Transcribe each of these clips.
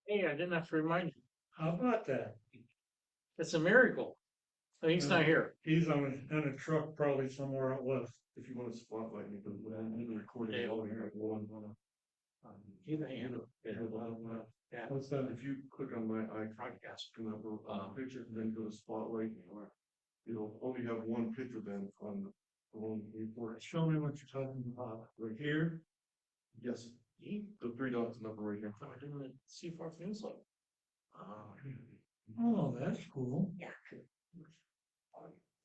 Hey, I didn't have to remind you. How about that? It's a miracle. Oh, he's not here. He's in a truck probably somewhere out west. If you want to spotlight me, but when I'm recording, Okay, I over only here. have one. He's a hand. Yeah. What's that? If you click on my icon, come up with picture, then go to spotlight, you'll only have one picture then on the one report. Show me what you're talking about. Right here? Yes. The three dots number right here. I didn't see Fox News like. Oh, that's cool. Yeah.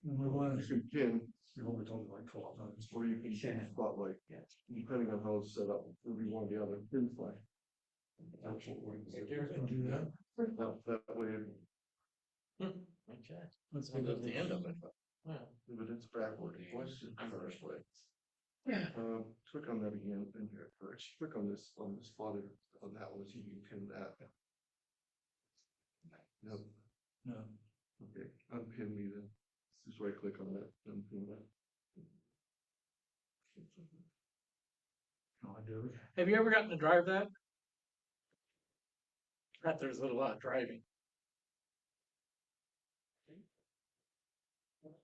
And we want to pin. You've only told me like 12 times. Or you can change spotlight. Yes. Depending on how it's set up, it'll be one or the other. Pin flag. That's what we're going to do that. That way. Okay. Let's go to the end of it. Yeah. But it's backward. What's the first way? Yeah. Click on that again in here first. Click on this spotted on that one so you can pin that. No. No. Okay. Unpin me then. Just right click on that. Unpin that. No, I do. Have you ever gotten to drive that? Not there's a lot of driving.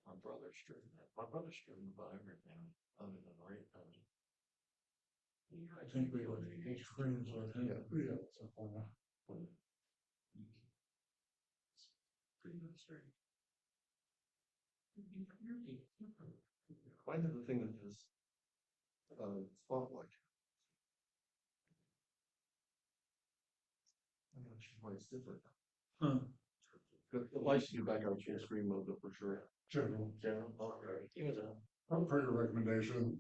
My brother's driven about everything other than right. I think we would each friends with him. Yeah. Pretty much right. Find the thing that is spotlight. I'm not sure why it's different. The lights you back out your screen mode for sure. General. He was For your recommendation.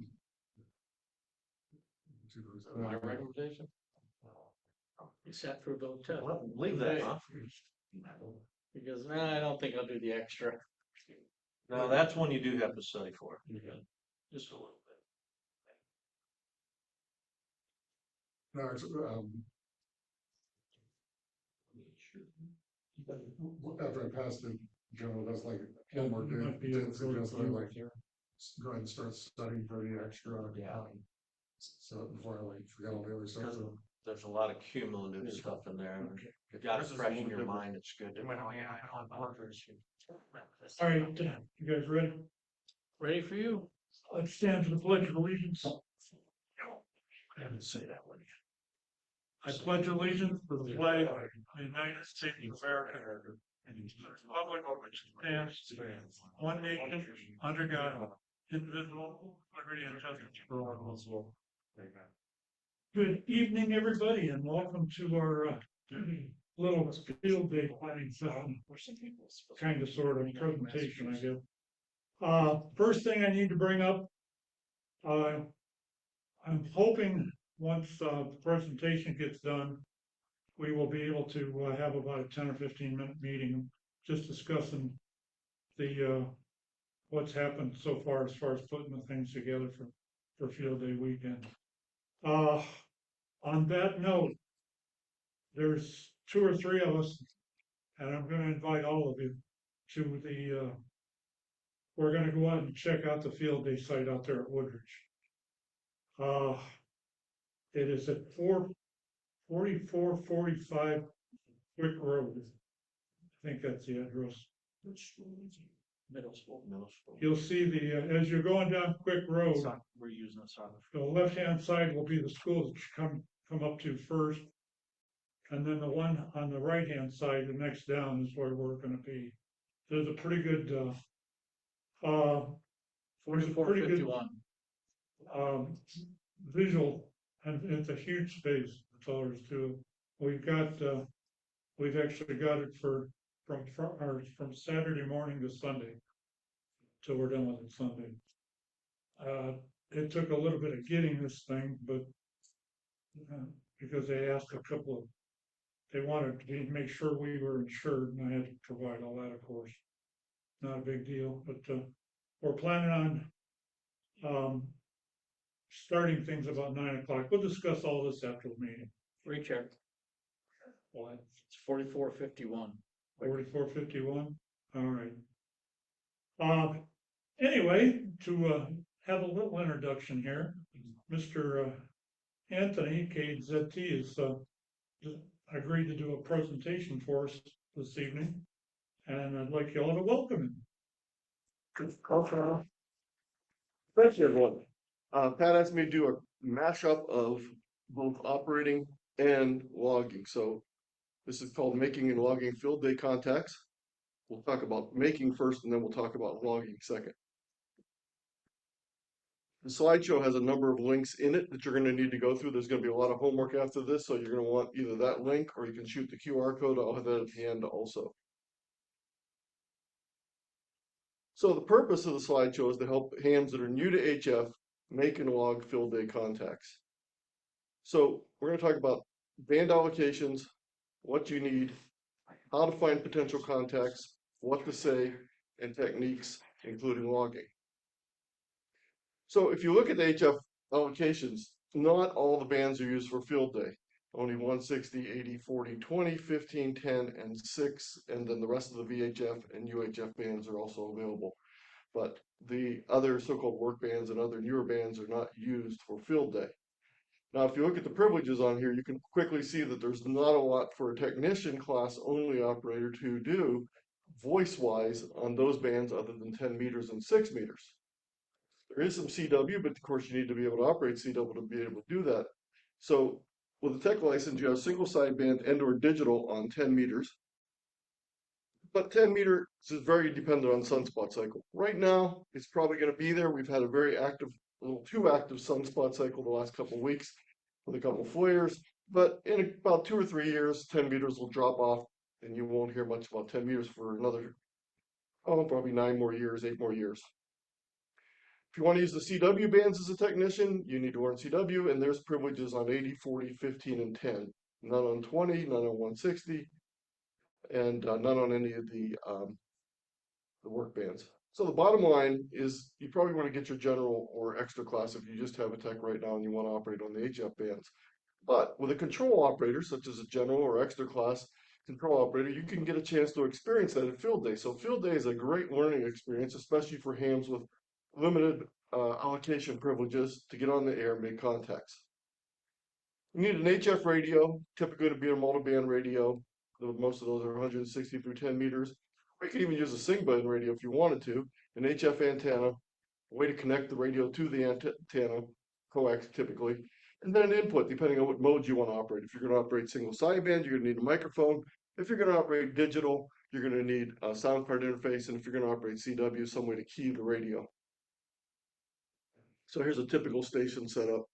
my recommendation. He sat through both tests. Leave that, huh? Because I don't think I'll do the extra. No, that's one you do have to study for. Just a little bit. No, it's, after I passed the general, that's like homework. Didn't suggest I like go ahead and start studying for the extra. Yeah. So before I forgot all the other stuff. Because there's a lot of cumulative stuff in there. You got it fresh in your mind, it's good. All right, you guys ready? Ready for you? Let's stand for the Pledge of Allegiance. I haven't say that one I pledge allegiance to the flag of the United States of America and to the republic for which it stands, one nation, under God, indivisible, liberty and justice for all. Good evening, everybody, and welcome to our little field day planning session. Kind of sort of presentation, I guess. First thing I need to bring up, I'm hoping once the presentation gets done, we will be able to have about a 10 or 15-minute meeting just discussing the what's happened so far as putting the things together for field day weekend. On that note, there's 2 or 3 of us, and I'm going to invite all of you to the we're going to go out and check out the field day site out there at Woodridge. It is at 4445 Quick Road. I think that's the address. Middle school. You'll see the as you're going down Quick Road. We're using this on. The left-hand side will be the school that you come up to first, and then the one on the right-hand side, the next down, is where we're going to be. There's a pretty good 4451. Visual, and it's a huge space. That's all there is to it. We've actually got it from Saturday morning to Sunday, till we're done with it Sunday. It took a little bit of getting this thing, but because they asked they wanted to make sure we were insured, and I had to provide all that, of course. Not a big deal, but we're planning on starting things about 9 o'clock. We'll discuss all this after the meeting. Recheck. What? It's 4451. 4451. All right. Anyway, to have a little introduction here, Mr. Anthony, K8ZT, has agreed to do a presentation for us this evening, and I'd like y'all to welcome him. Okay. Thank you, everyone. Pat asked me to do a mashup of both operating and logging. So this is called making and logging field day contacts. We'll talk about making first, and then we'll talk about logging second. The slideshow has a number of links in it that you're going to need to go through. There's going to be a lot of homework after this, so you're going to want either that link or you can shoot the QR code. I'll have that at the end also. So the purpose of the slideshow is to help hams that are new to HF make and log field day contacts. So we're going to talk about band allocations, what you need, how to find potential contacts, what to say, and techniques, including logging. So if you look at the HF allocations, not all the bands are used for field day. Only 160, 80, 40, 20, 15, 10, and 6, and then the rest of the VHF and UHF bands are also available. But the other so-called work bands and other newer bands are not used for field day. Now, if you look at the privileges on here, you can quickly see that there's not a lot for a technician class only operator to do voice-wise on those bands other than 10 meters and 6 meters. There is some CW, but of course you need to be able to operate CW to be able to do that. So with a tech license, you have single sideband and or digital on 10 meters. But 10 meters is very dependent on sunspot cycle. Right now, it's probably going to be there. We've had a very active, a little too active sunspot cycle the last couple of weeks with a couple of flares. But in about 2 or 3 years, 10 meters will drop off and you won't hear much about 10 meters for another, probably 9 more years, 8 more years. If you want to use the CW bands as a technician, you need to learn CW, and there's privileges on 80, 40, 15, and 10. None on 20, none on 160, and none on any of the work bands. So the bottom line is you probably want to get your general or extra class if you just have a tech right now and you want to operate on the HF bands. But with a control operator, such as a general or extra class control operator, you can get a chance to experience that at field day. So field day is a great learning experience, especially for hams with limited allocation privileges to get on the air and make contacts. You need an HF radio, typically to be a multiband radio. Most of those are 160 through 10 meters. Or you can even use a single band radio if you wanted to, an HF antenna, a way to connect the radio to the antenna, coax typically, and then an input depending on what mode you want to operate. If you're going to operate single sideband, you're going to need a microphone. If you're going to operate digital, you're going to need a sound card interface, and if you're going to operate CW, some way to key the radio. So here's a typical station setup.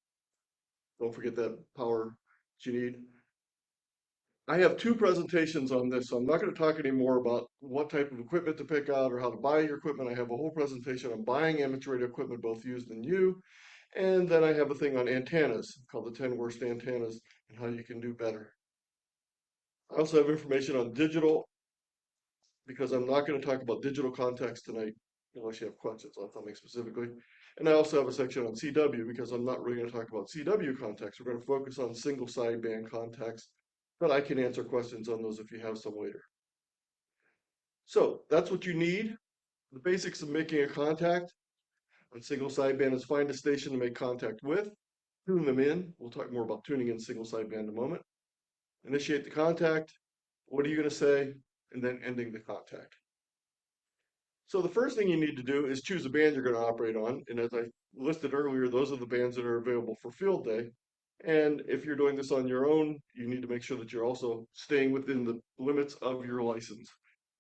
Don't forget that power that you need. I have 2 presentations on this, so I'm not going to talk anymore about what type of equipment to pick out or how to buy your equipment. I have a whole presentation on buying amateur radio equipment, both used and new. And then I have a thing on antennas called the 10 worst antennas and how you can do better. I also have information on digital because I'm not going to talk about digital contacts tonight unless you have questions on something specifically. And I also have a section on CW because I'm not really going to talk about CW contacts. We're going to focus on single sideband contacts, but I can answer questions on those if you have some later. So that's what you need. The basics of making a contact on single sideband is find a station to make contact with, tune them in. We'll talk more about tuning in single sideband in a moment. Initiate the contact. What are you going to say? And then ending the contact. So the first thing you need to do is choose a band you're going to operate on. And as I listed earlier, those are the bands that are available for field day. And if you're doing this on your own, you need to make sure that you're also staying within the limits of your license.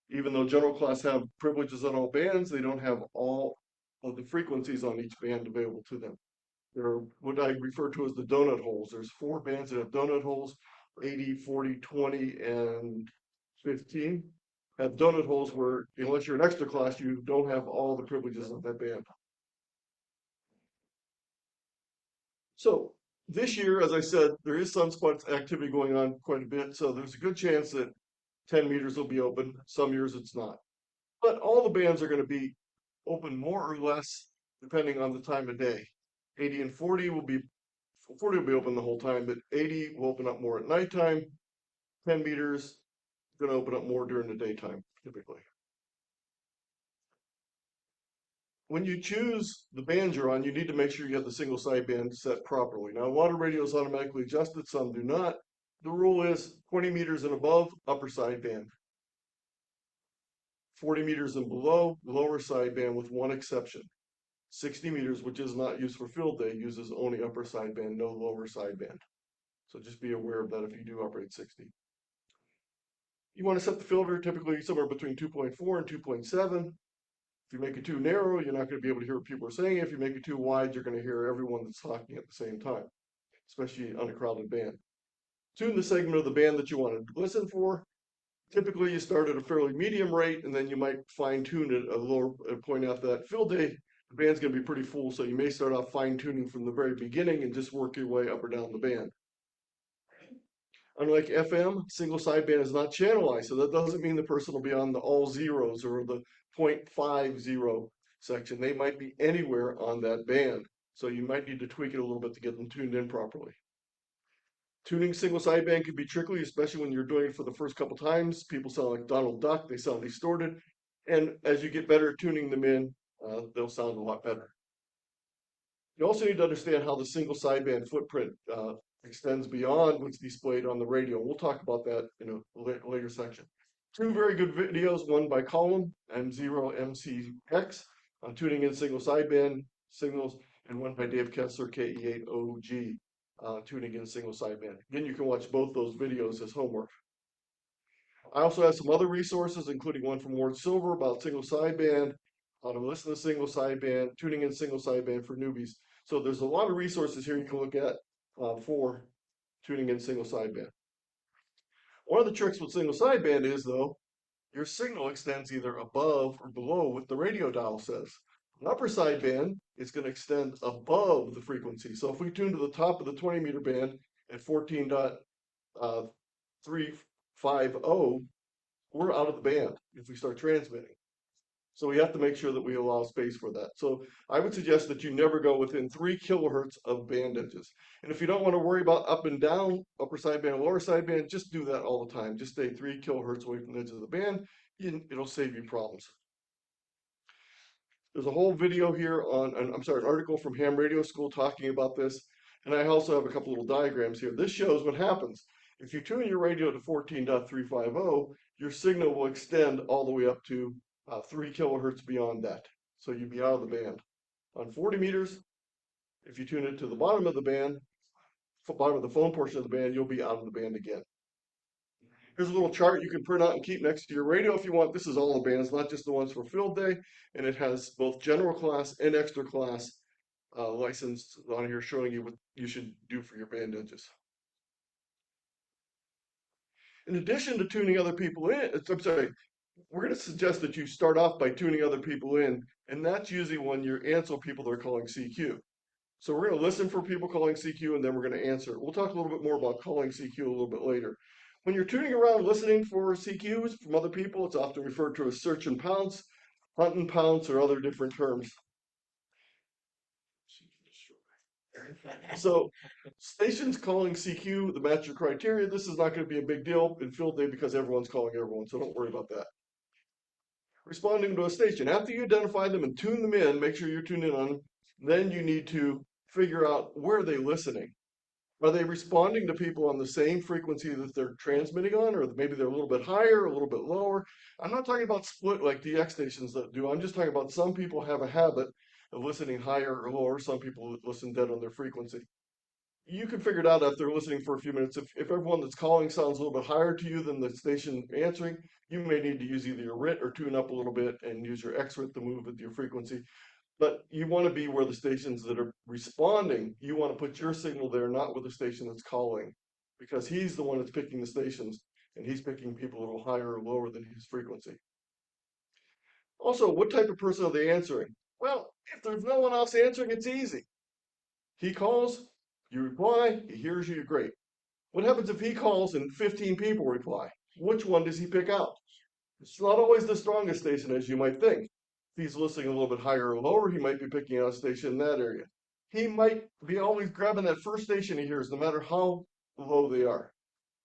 Even though general class have privileges on all bands, they don't have all of the frequencies on each band available to them. There are what I refer to as the donut holes. There's 4 bands that have donut holes, 80, 40, 20, and 15. Have donut holes where, unless you're an extra class, you don't have all the privileges of that band. So this year, as I said, there is sunspot activity going on quite a bit. So there's a good chance that 10 meters will be open. Some years it's not. But all the bands are going to be open more or less depending on the time of day. 80 and 40 will be open the whole time, but 80 will open up more at nighttime. 10 meters going to open up more during the daytime, typically. when you choose the band you're on, you need to make sure you have the single sideband set properly. Now, a lot of radios automatically adjusted, some do not. The rule is 20 meters and above, upper sideband. 40 meters and below, lower sideband with one exception. 60 meters, which is not used for field day, uses only upper sideband, no lower sideband. So just be aware of that if you do operate 60. You want to set the filter typically somewhere between 2.4 and 2.7. If you make it too narrow, you're not going to be able to hear what people are saying. If you make it too wide, you're going to hear everyone that's talking at the same time, especially on a crowded band. Tune the segment of the band that you want to listen for. Typically, you start at a fairly medium rate, and then you might fine tune it a lower point after that. Field day, the band's going to be pretty full, so you may start off fine tuning from the very beginning and just work your way up or down the band. Unlike FM, single sideband is not channelized, so that doesn't mean the person will be on the all zeros or the 0.50 section. They might be anywhere on that band, so you might need to tweak it a little bit to get them tuned in properly. Tuning single sideband can be tricky, especially when you're doing it for the first couple times. People sound like Donald Duck, they sound distorted, and as you get better at tuning them in, they'll sound a lot better. You also need to understand how the single sideband footprint extends beyond what's displayed on the radio. We'll talk about that in a later section. Two very good videos, one by Colin, M0MCX, on tuning in single sideband signals, and one by Dave Kessler, K8OG, tuning in single sideband. Again, you can watch both those videos as homework. I also have some other resources, including one from Ward Silver about single sideband, how to listen to single sideband, tuning in single sideband for newbies. So there's a lot of resources here you can look at for tuning in single sideband. One of the tricks with single sideband is, though, your signal extends either above or below what the radio dial says. An upper sideband is going to extend above the frequency. So if we tune to the top of the 20 meter band at 14.350, we're out of the band if we start transmitting. So we have to make sure that we allow space for that. So I would suggest that you never go within 3 kilohertz of band edges. And if you don't want to worry about up and down, upper sideband, lower sideband, just do that all the time. Just stay 3 kilohertz away from the edge of the band. It'll save you problems. There's a whole video here on, an article from Ham Radio School talking about this. And I also have a couple little diagrams here. This shows what happens. If you tune your radio to 14.350, your signal will extend all the way up to 3 kilohertz beyond that. So you'd be out of the band. On 40 meters, if you tune it to the bottom of the band, bottom of the phone portion of the band, you'll be out of the band again. Here's a little chart you can print out and keep next to your radio if you want. This is all the bands, not just the ones for field day. And it has both general class and extra class license on here showing you what you should do for your band edges. In addition to tuning other people in, we're going to suggest that you start off by tuning other people in, and that's usually when you answer people that are calling CQ. So we're going to listen for people calling CQ, and then we're going to answer. We'll talk a little bit more about calling CQ a little bit later. When you're tuning around listening for CQs from other people, it's often referred to as search and pounce, hunt and pounce, or other different terms. So stations calling CQ that match your criteria, this is not going to be a big deal in field day because everyone's calling everyone, so don't worry about that. Responding to a station. After you identify them and tune them in, make sure you're tuned in on them, then you need to figure out where are they listening. Are they responding to people on the same frequency that they're transmitting on, or maybe they're a little bit higher, a little bit lower? I'm not talking about split like DX stations that do. I'm just talking about some people have a habit of listening higher or lower. Some people listen dead on their frequency. You can figure it out after listening for a few minutes. If everyone that's calling sounds a little bit higher to you than the station answering, you may need to use either your RIT or tune up a little bit and use your X-RIT to move with your frequency. But you want to be where the stations that are responding, you want to put your signal there, not with the station that's calling, because he's the one that's picking the stations, and he's picking people a little higher or lower than his frequency. Also, what type of person are they answering? Well, if there's no one else answering, it's easy. He calls, you reply, he hears you, great. What happens if he calls and 15 people reply? Which one does he pick out? It's not always the strongest station as you might think. If he's listening a little bit higher or lower, he might be picking out a station in that area. He might be always grabbing that first station he hears, no matter how low they are.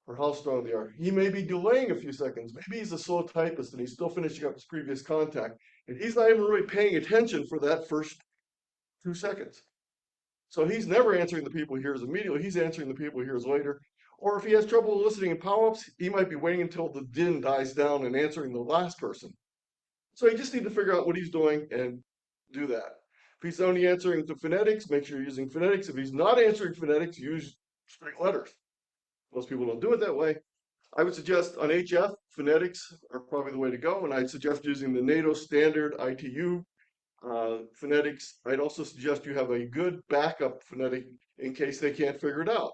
or how strong they are. He may be delaying a few seconds. Maybe he's a slow typist and he's still finishing up his previous contact. And he's not even really paying attention for that first 2 seconds. So he's never answering the people he hears immediately. He's answering the people he hears later. Or if he has trouble listening in power-ups, he might be waiting until the din dies down and answering the last person. So you just need to figure out what he's doing and do that. If he's only answering the phonetics, make sure you're using phonetics. If he's not answering phonetics, use straight letters. Most people don't do it that way. I would suggest on HF, phonetics are probably the way to go, and I'd suggest using the NATO standard ITU phonetics. I'd also suggest you have a good backup phonetic in case they can't figure it out.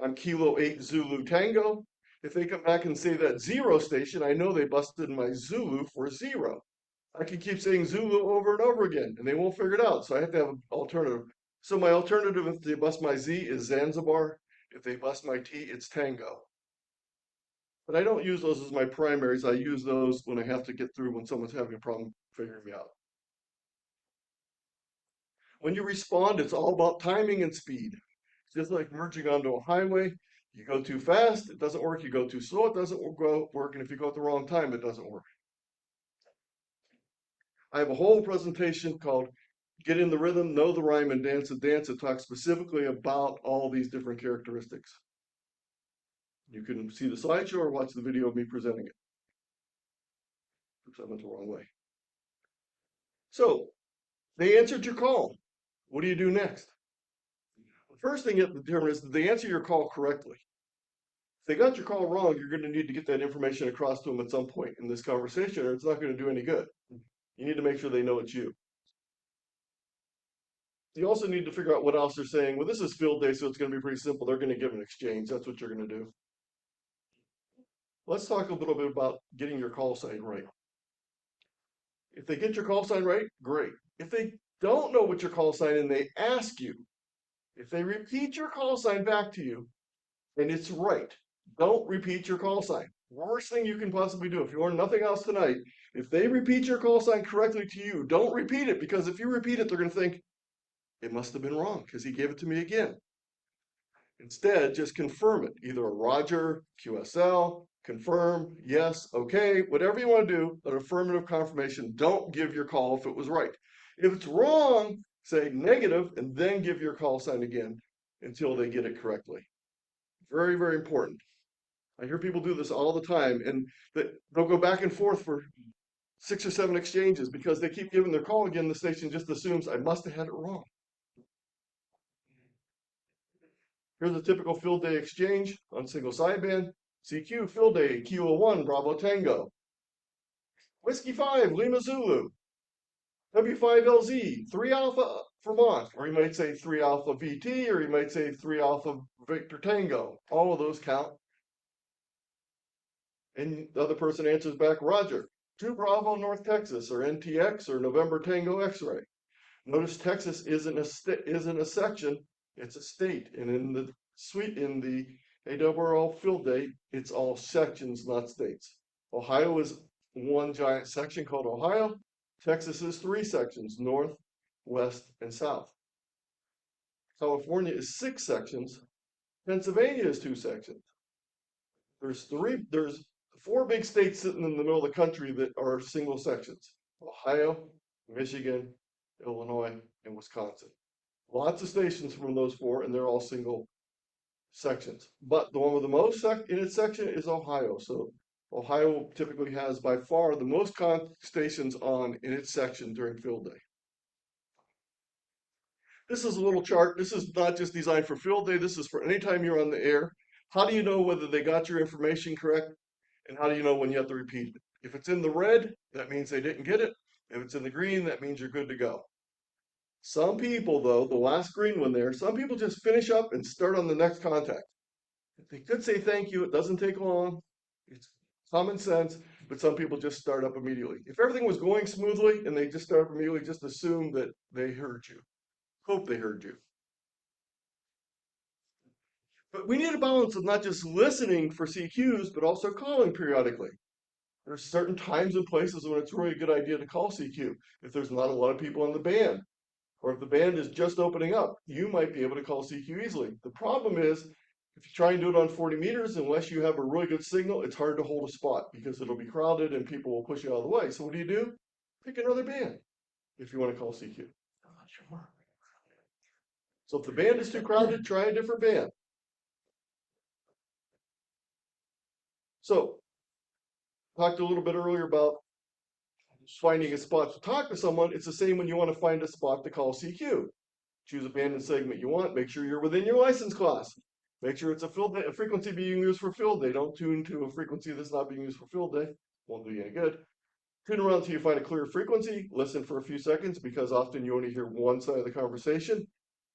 I'm Kilo 8 Zulu Tango. If they come back and say that 0 station, I know they busted my Zulu for 0. I can keep saying Zulu over and over again, and they won't figure it out. So I have to have an alternative. So my alternative, if they bust my Z, is Zanzibar. If they bust my T, it's Tango. But I don't use those as my primaries. I use those when I have to get through when someone's having a problem figuring me out. When you respond, it's all about timing and speed. It's just like merging onto a highway. You go too fast, it doesn't work. You go too slow, it doesn't work. And if you go at the wrong time, it doesn't work. I have a whole presentation called Get in the Rhythm, Know the Rhyme, and Dance the Dance. It talks specifically about all these different characteristics. You can see the slideshow or watch the video of me presenting it. Oops, I went the wrong way. So, they answered your call. What do you do next? The first thing you have to determine is, did they answer your call correctly? If they got your call wrong, you're going to need to get that information across to them at some point in this conversation, or it's not going to do any good. You need to make sure they know it's you. You also need to figure out what else they're saying. Well, this is field day, so it's going to be pretty simple. They're going to give an exchange. That's what you're going to do. Let's talk a little bit about getting your call sign right. If they get your call sign right, great. If they don't know what your call sign and they ask you, if they repeat your call sign back to you and it's right, don't repeat your call sign. Worst thing you can possibly do. If you learn nothing else tonight, if they repeat your call sign correctly to you, don't repeat it, because if you repeat it, they're going to think it must have been wrong because he gave it to me again. Instead, just confirm it. Either a Roger, QSL, confirm, yes, okay, whatever you want to do, an affirmative confirmation. Don't give your call if it was right. If it's wrong, say negative and then give your call sign again until they get it correctly. Very, very important. I hear people do this all the time, and they'll go back and forth for 6 or 7 exchanges because they keep giving their call again. The station just assumes I must have had it wrong. Here's a typical field day exchange on single sideband. CQ, field day, Kilo 1, Bravo Tango. Whiskey 5, Lima Zulu. W5LZ, 3 Alpha Vermont. Or you might say 3 Alpha VT, or you might say 3 Alpha Victor Tango. All of those count. And the other person answers back, Roger. 2 Bravo North Texas, or NTX, or November Tango X-ray. Notice Texas isn't a section, it's a state. And in the suite, in the ARRL field day, it's all sections, not states. Ohio is one giant section called Ohio. Texas is 3 sections, north, west, and south. California is 6 sections. Pennsylvania is 2 sections. There's 4 big states sitting in the middle of the country that are single sections. Ohio, Michigan, Illinois, and Wisconsin. Lots of stations from those 4, and they're all single sections. But the one with the most in its section is Ohio. So Ohio typically has by far the most stations on in its section during field day. This is a little chart. This is not just designed for field day. This is for anytime you're on the air. How do you know whether they got your information correct? And how do you know when you have to repeat it? If it's in the red, that means they didn't get it. If it's in the green, that means you're good to go. Some people, though, the last green one there, some people just finish up and start on the next contact. They could say thank you. It doesn't take long. It's common sense, but some people just start up immediately. If everything was going smoothly and they just start up immediately, just assume that they heard you. Hope they heard you. But we need a balance of not just listening for CQs, but also calling periodically. There's certain times and places when it's really a good idea to call CQ. If there's not a lot of people on the band, or if the band is just opening up, you might be able to call CQ easily. The problem is, If you try and do it on 40 meters, unless you have a really good signal, it's hard to hold a spot because it'll be crowded and people will push you out of the way. So what do? Pick another band if you want to call CQ. I'm not sure. So if the band is too crowded, try a different band. So, talked a little bit earlier about finding a spot to talk to someone. It's the same when you want to find a spot to call CQ. Choose a band and segment you want. Make sure you're within your license class. Make sure it's a frequency being used for field day. Don't tune to a frequency that's not being used for field day. Won't do you any good. Tune around until you find a clear frequency. Listen for a few seconds because often you only hear one side of the conversation.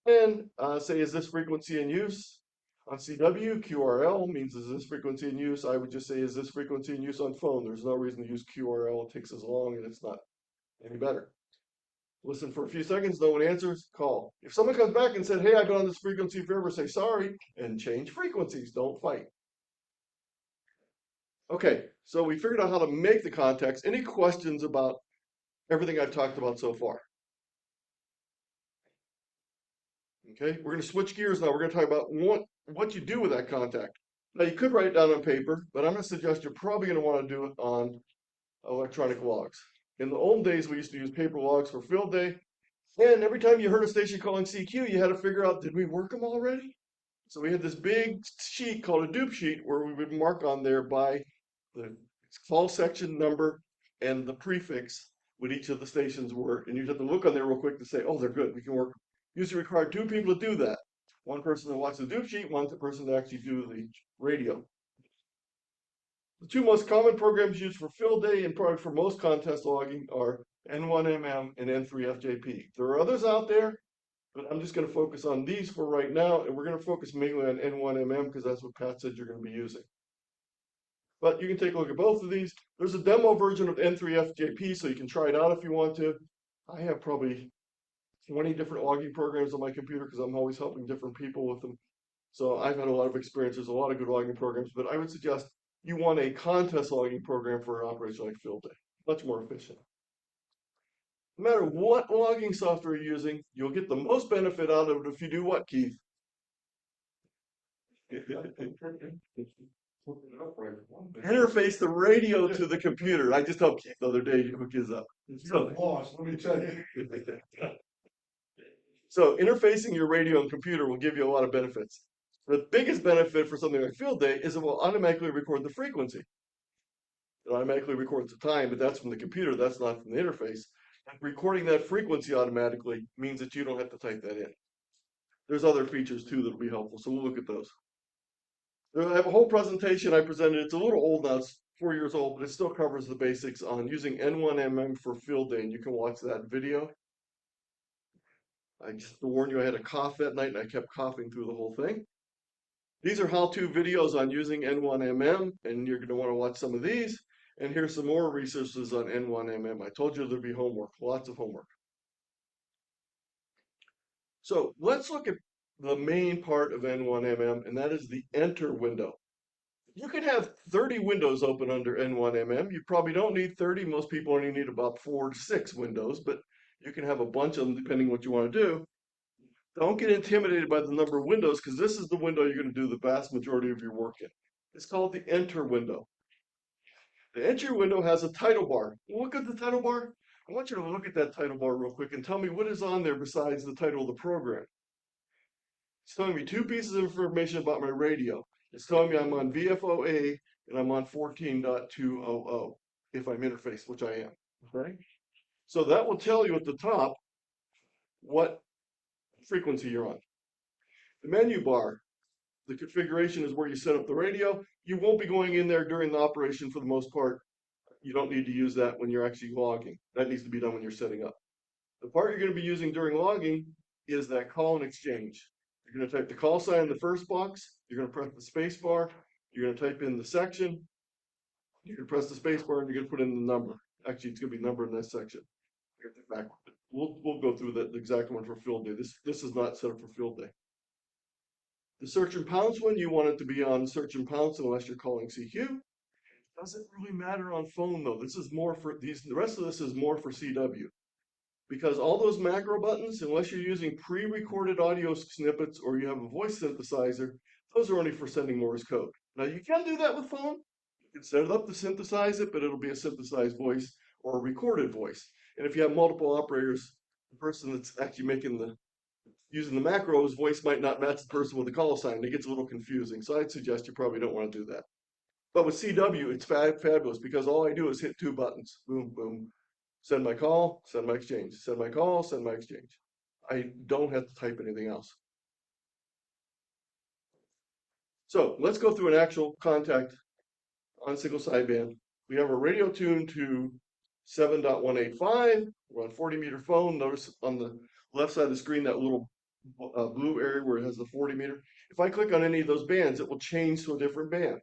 And say, is this frequency in use? On CW, QRL means is this frequency in use? I would just say, is this frequency in use on phone? There's no reason to use QRL. It takes as long and it's not any better. Listen for a few seconds, no one answers, call. If someone comes back and said, hey, I've been on this frequency forever, say sorry and change frequencies, don't fight. Okay, so we figured out how to make the contacts. Any questions about everything I've talked about so far? Okay, we're going to switch gears now. We're going to talk about what you do with that contact. Now, you could write it down on paper, but I'm going to suggest you're probably going to want to do it on electronic logs. In the old days, we used to use paper logs for field day. And every time you heard a station calling CQ, you had to figure out, did we work them already? So we had this big sheet called a dupe sheet where we would mark on there by the call section number and the prefix what each of the stations were. And you'd have to look on there real quick to say, oh, they're good, we can work. Usually required 2 people to do that. One person to watch the dupe sheet, one person to actually do the radio. The 2 most common programs used for field day and probably for most contest logging are N1MM and N3FJP. There are others out there, but I'm just going to focus on these for right now, and we're going to focus mainly on N1MM because that's what Pat said you're going to be using. But you can take a look at both of these. There's a demo version of N3FJP, so you can try it out if you want to. I have probably 20 different logging programs on my computer because I'm always helping different people with them. So I've had a lot of experience. There's a lot of good logging programs, but I would suggest you want a contest logging program for an operation like field day. Much more efficient. No matter what logging software you're using, you'll get the most benefit out of it if you do what, Keith? Interface the radio to the computer. I just helped Keith the other day to hook his up. You're the boss, let me tell you. So interfacing your radio and computer will give you a lot of benefits. The biggest benefit for something like field day is it will automatically record the frequency. It automatically records the time, but that's from the computer, that's not from the interface. And recording that frequency automatically means that you don't have to type that in. There's other features too that will be helpful, so we'll look at those. I have a whole presentation I presented. It's a little old now, it's 4 years old, but it still covers the basics on using N1MM for field day, and you can watch that video. I just to warn you, I had a cough that night and I kept coughing through the whole thing. These are how-to videos on using N1MM, and you're going to want to watch some of these. And here's some more resources on N1MM. I told you there'd be homework, lots of homework. So let's look at the main part of N1MM, and that is the enter window. You can have 30 windows open under N1MM. You probably don't need 30. Most people only need about 4 to 6 windows, but you can have a bunch of them depending what you want to do. Don't get intimidated by the number of windows because this is the window you're going to do the vast majority of your work in. It's called the enter window. The enter window has a title bar. Look at the title bar. I want you to look at that title bar real quick and tell me what is on there besides the title of the program. It's telling me 2 pieces of information about my radio. It's telling me I'm on VFOA and I'm on 14.200 if I'm interfaced, which I am. Okay? So that will tell you at the top what frequency you're on. The menu bar, the configuration is where you set up the radio. You won't be going in there during the operation for the most part. You don't need to use that when you're actually logging. That needs to be done when you're setting up. The part you're going to be using during logging is that call and exchange. You're going to type the call sign in the first box. You're going to press the space bar. You're going to type in the section. You're going to press the space bar and you're going to put in the number. Actually, it's going to be number in this section. We'll go through the exact one for field day. This is not set up for field day. The search and pounce one, you want it to be on search and pounce unless you're calling CQ. Doesn't really matter on phone though. This is more for these. The rest of this is more for CW. Because all those macro buttons, unless you're using pre-recorded audio snippets or you have a voice synthesizer, Those are only for sending Morse code. Now you can do that with phone. You can set it up to synthesize it, but it'll be a synthesized voice or a recorded voice. And if you have multiple operators, the person that's actually using the macros voice might not match the person with the call sign. It gets a little confusing. So I'd suggest you probably don't want to do that. But with CW, it's fabulous because all I do is hit 2 buttons. Boom, boom. Send my call, send my exchange. Send my call, send my exchange. I don't have to type anything else. So let's go through an actual contact on single sideband. We have a radio tuned to 7.185. We're on 40-meter phone. Notice on the left side of the screen that little blue area where it has the 40 meter. If I click on any of those bands, it will change to a different band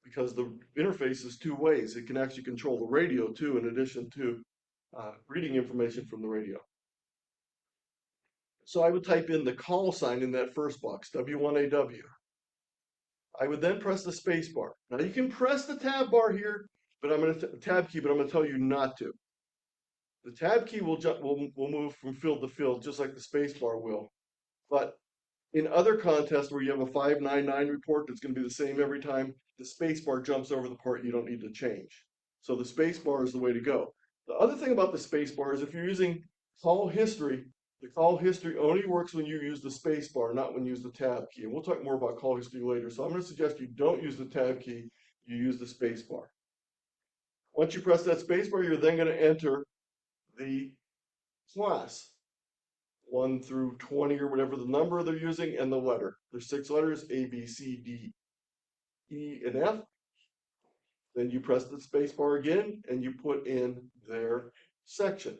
because the interface is 2 ways. It can actually control the radio too, in addition to reading information from the radio. So I would type in the call sign in that first box, W1AW. I would then press the space bar. Now you can press the tab bar here, but I'm going to tab key, but I'm going to tell you not to. The tab key will move from field to field, just like the space bar will. But in other contests where you have a 599 report that's going to be the same every time, the space bar jumps over the part you don't need to change. So the space bar is the way to go. The other thing about the space bar is if you're using call history, the call history only works when you use the space bar, not when you use the tab key. And we'll talk more about call history later. So I'm going to suggest you don't use the tab key, you use the space bar. Once you press that space bar, you're then going to enter the class 1 through 20 or whatever the number they're using and the letter. There's 6 letters, A, B, C, D, E, and F. Then you press the space bar again and you put in their section.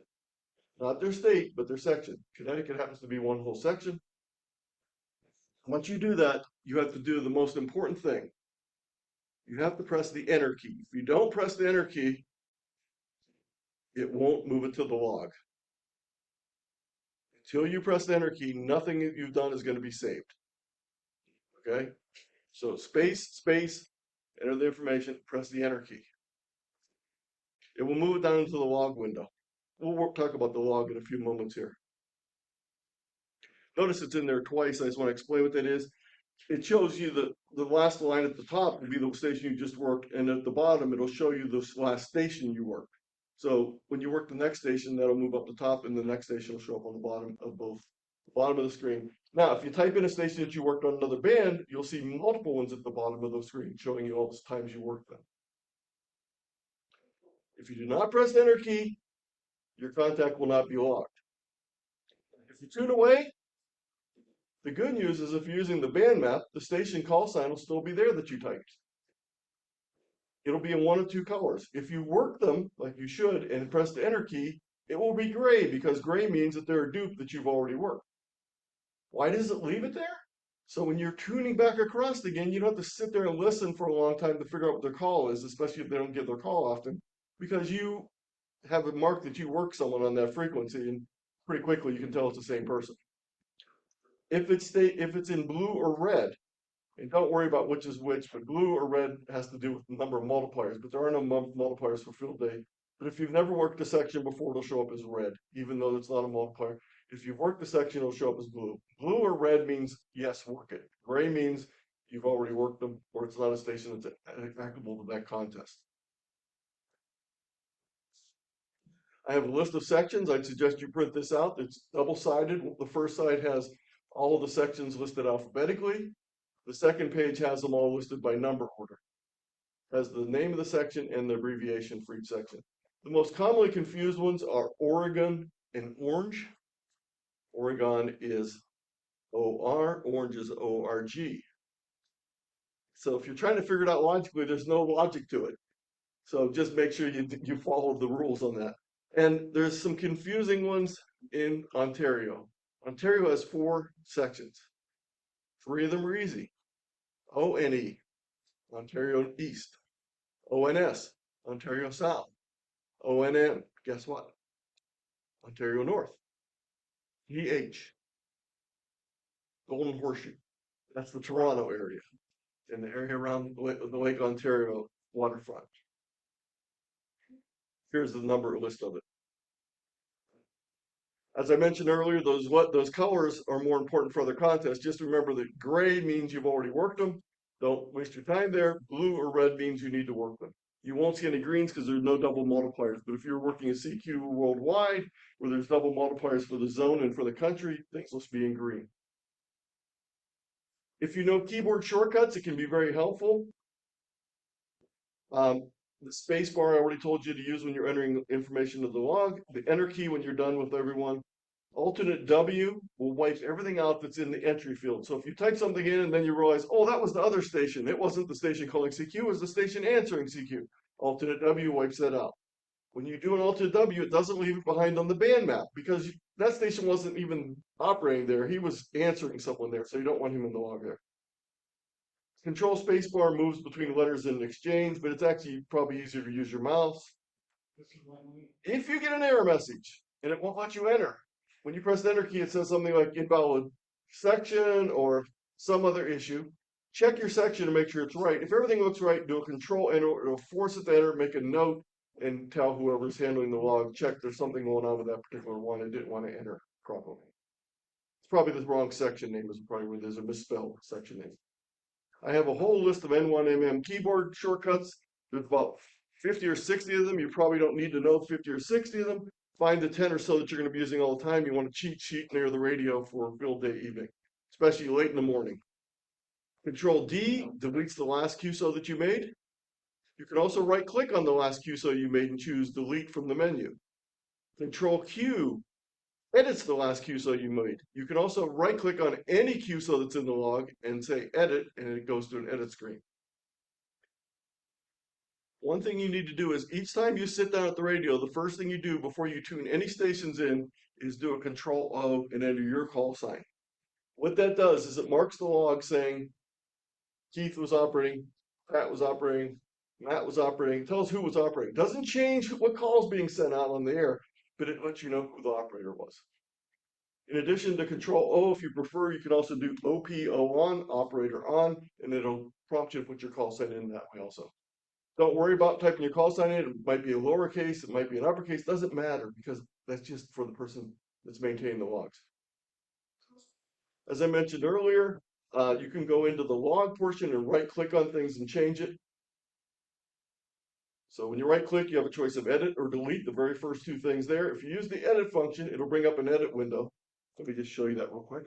Not their state, but their section. Connecticut happens to be one whole section. Once you do that, you have to do the most important thing. You have to press the enter key. If you don't press the enter key, it won't move it to the log. Until you press the enter key, nothing that you've done is going to be saved. Okay? So space, enter the information, press the enter key. It will move it down into the log window. We'll talk about the log in a few moments here. Notice it's in there twice. I just want to explain what that is. It shows you the last line at the top will be the station you just worked, and at the bottom it'll show you the last station you worked. So when you work the next station, that'll move up the top, and the next station will show up on the bottom of both. Bottom of the screen. Now, if you type in a station that you worked on another band, you'll see multiple ones at the bottom of the screen showing you all the times you worked them. If you do not press the enter key, your contact will not be logged. If you tune away, the good news is if you're using the band map, the station call sign will still be there that you typed. It'll be in 1 of 2 colors. If you work them like you should and press the enter key, it will be gray because gray means that they're a dupe that you've already worked. Why does it leave it there? So when you're tuning back across again, you don't have to sit there and listen for a long time to figure out what their call is, especially if they don't get their call often, because you have it marked that you work someone on that frequency, and pretty quickly you can tell it's the same person. If it's in blue or red, and don't worry about which is which, but blue or red has to do with the number of multipliers, but there are no multipliers for field day. But if you've never worked a section before, it'll show up as red, even though it's not a multiplier. If you've worked the section, it'll show up as blue. Blue or red means, yes, work it. Gray means you've already worked them, or it's not a station that's applicable to that contest. I have a list of sections. I'd suggest you print this out. It's double-sided. The first side has all of the sections listed alphabetically. The second page has them all listed by number order. It has the name of the section and the abbreviation for each section. The most commonly confused ones are Oregon and Orange. Oregon is OR, Orange is ORG. So if you're trying to figure it out logically, there's no logic to it. So just make sure you follow the rules on that. And there's some confusing ones in Ontario. Ontario has 4 sections. 3 of them are easy. ONE, Ontario East. ONS, Ontario South. ONN, guess what? Ontario North. GH, Golden Horseshoe. That's the Toronto area, in the area around the Lake Ontario waterfront. Here's the number list of it. As I mentioned earlier, those colors are more important for other contests. Just remember that gray means you've already worked them. Don't waste your time there. Blue or red means you need to work them. You won't see any greens because there's no double multipliers. But if you're working a CQ worldwide, where there's double multipliers for the zone and for the country, things must be in green. If you know keyboard shortcuts, it can be very helpful. The space bar I already told you to use when you're entering information to the log. The enter key when you're done with everyone. Alternate W will wipe everything out that's in the entry field. So if you type something in and then you realize, oh, that was the other station. It wasn't the station calling CQ, it was the station answering CQ. Alternate W wipes that out. When you do an alternate W, it doesn't leave it behind on the band map because that station wasn't even operating there. He was answering someone there, so you don't want him in the log there. Control spacebar moves between letters in an exchange, but it's actually probably easier to use your mouse. If you get an error message and it won't let you enter, when you press the enter key, it says something like invalid section or some other issue. Check your section to make sure it's right. If everything looks right, do a control enter. It'll force it to enter, make a note, and tell whoever's handling the log, check there's something going on with that particular one and didn't want to enter properly. It's probably the wrong section name is probably where there's a misspelled section name. I have a whole list of N1MM keyboard shortcuts. There's about 50 or 60 of them. You probably don't need to know 50 or 60 of them. Find the 10 or so that you're going to be using all the time. You want a cheat sheet near the radio for field day evening, especially late in the morning. Control D deletes the last QSO that you made. You can also right click on the last QSO you made and choose delete from the menu. Control Q edits the last QSO you made. You can also right click on any QSO that's in the log and say edit, and it goes to an edit screen. One thing you need to do is each time you sit down at the radio, the first thing you do before you tune any stations in is do a control O and enter your call sign. What that does is it marks the log saying Keith was operating, Pat was operating, Matt was operating, tells who was operating. Doesn't change what call's being sent out on the air, but it lets you know who the operator was. In addition to control O, if you prefer, you can also do OPO on, operator on, and it'll prompt you to put your call sign in that way also. Don't worry about typing your call sign in. It might be a lowercase, it might be an uppercase, doesn't matter because that's just for the person that's maintaining the logs. As I mentioned earlier, you can go into the log portion and right click on things and change it. So when you right click, you have a choice of edit or delete, the very first two things there. If you use the edit function, it'll bring up an edit window. Let me just show you that real quick.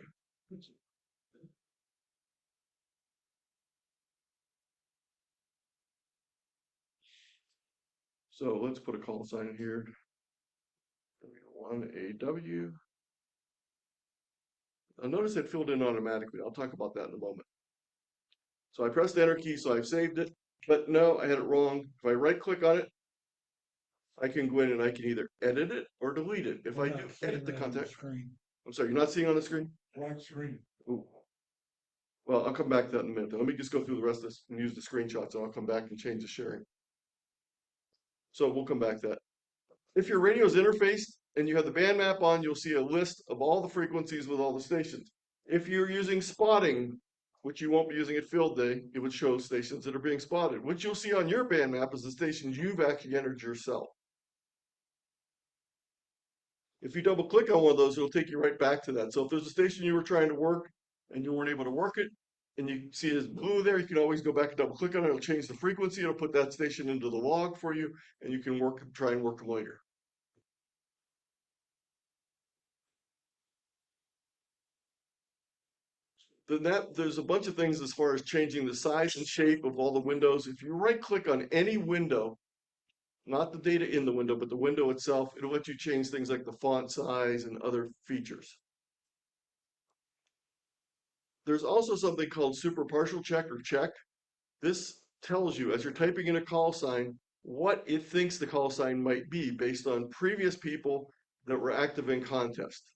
So let's put a call sign in here. 1AW. Notice it filled in automatically. I'll talk about that in a moment. So I pressed the enter key, so I've saved it. But no, I had it wrong. If I right click on it, I can go in and I can either edit it or delete it. If I do edit the contact, I'm sorry, you're not seeing on the screen? Black screen. Ooh. Well, I'll come back to that in a minute. Let me just go through the rest of this and use the screenshots, and I'll come back and change the sharing. So we'll come back to that. If your radio is interfaced and you have the band map on, you'll see a list of all the frequencies with all the stations. If you're using spotting, which you won't be using at field day, it would show stations that are being spotted. What you'll see on your band map is the stations you've actually entered yourself. If you double click on one of those, it'll take you right back to that. So if there's a station you were trying to work and you weren't able to work it, and you see it as blue there, you can always go back and double click on it. It'll change the frequency. It'll put that station into the log for you, and you can try and work them later. Then there's a bunch of things as far as changing the size and shape of all the windows. If you right click on any window, not the data in the window, but the window itself, it'll let you change things like the font size and other features. There's also something called super partial check or check. This tells you as you're typing in a call sign what it thinks the call sign might be based on previous people that were active in contest.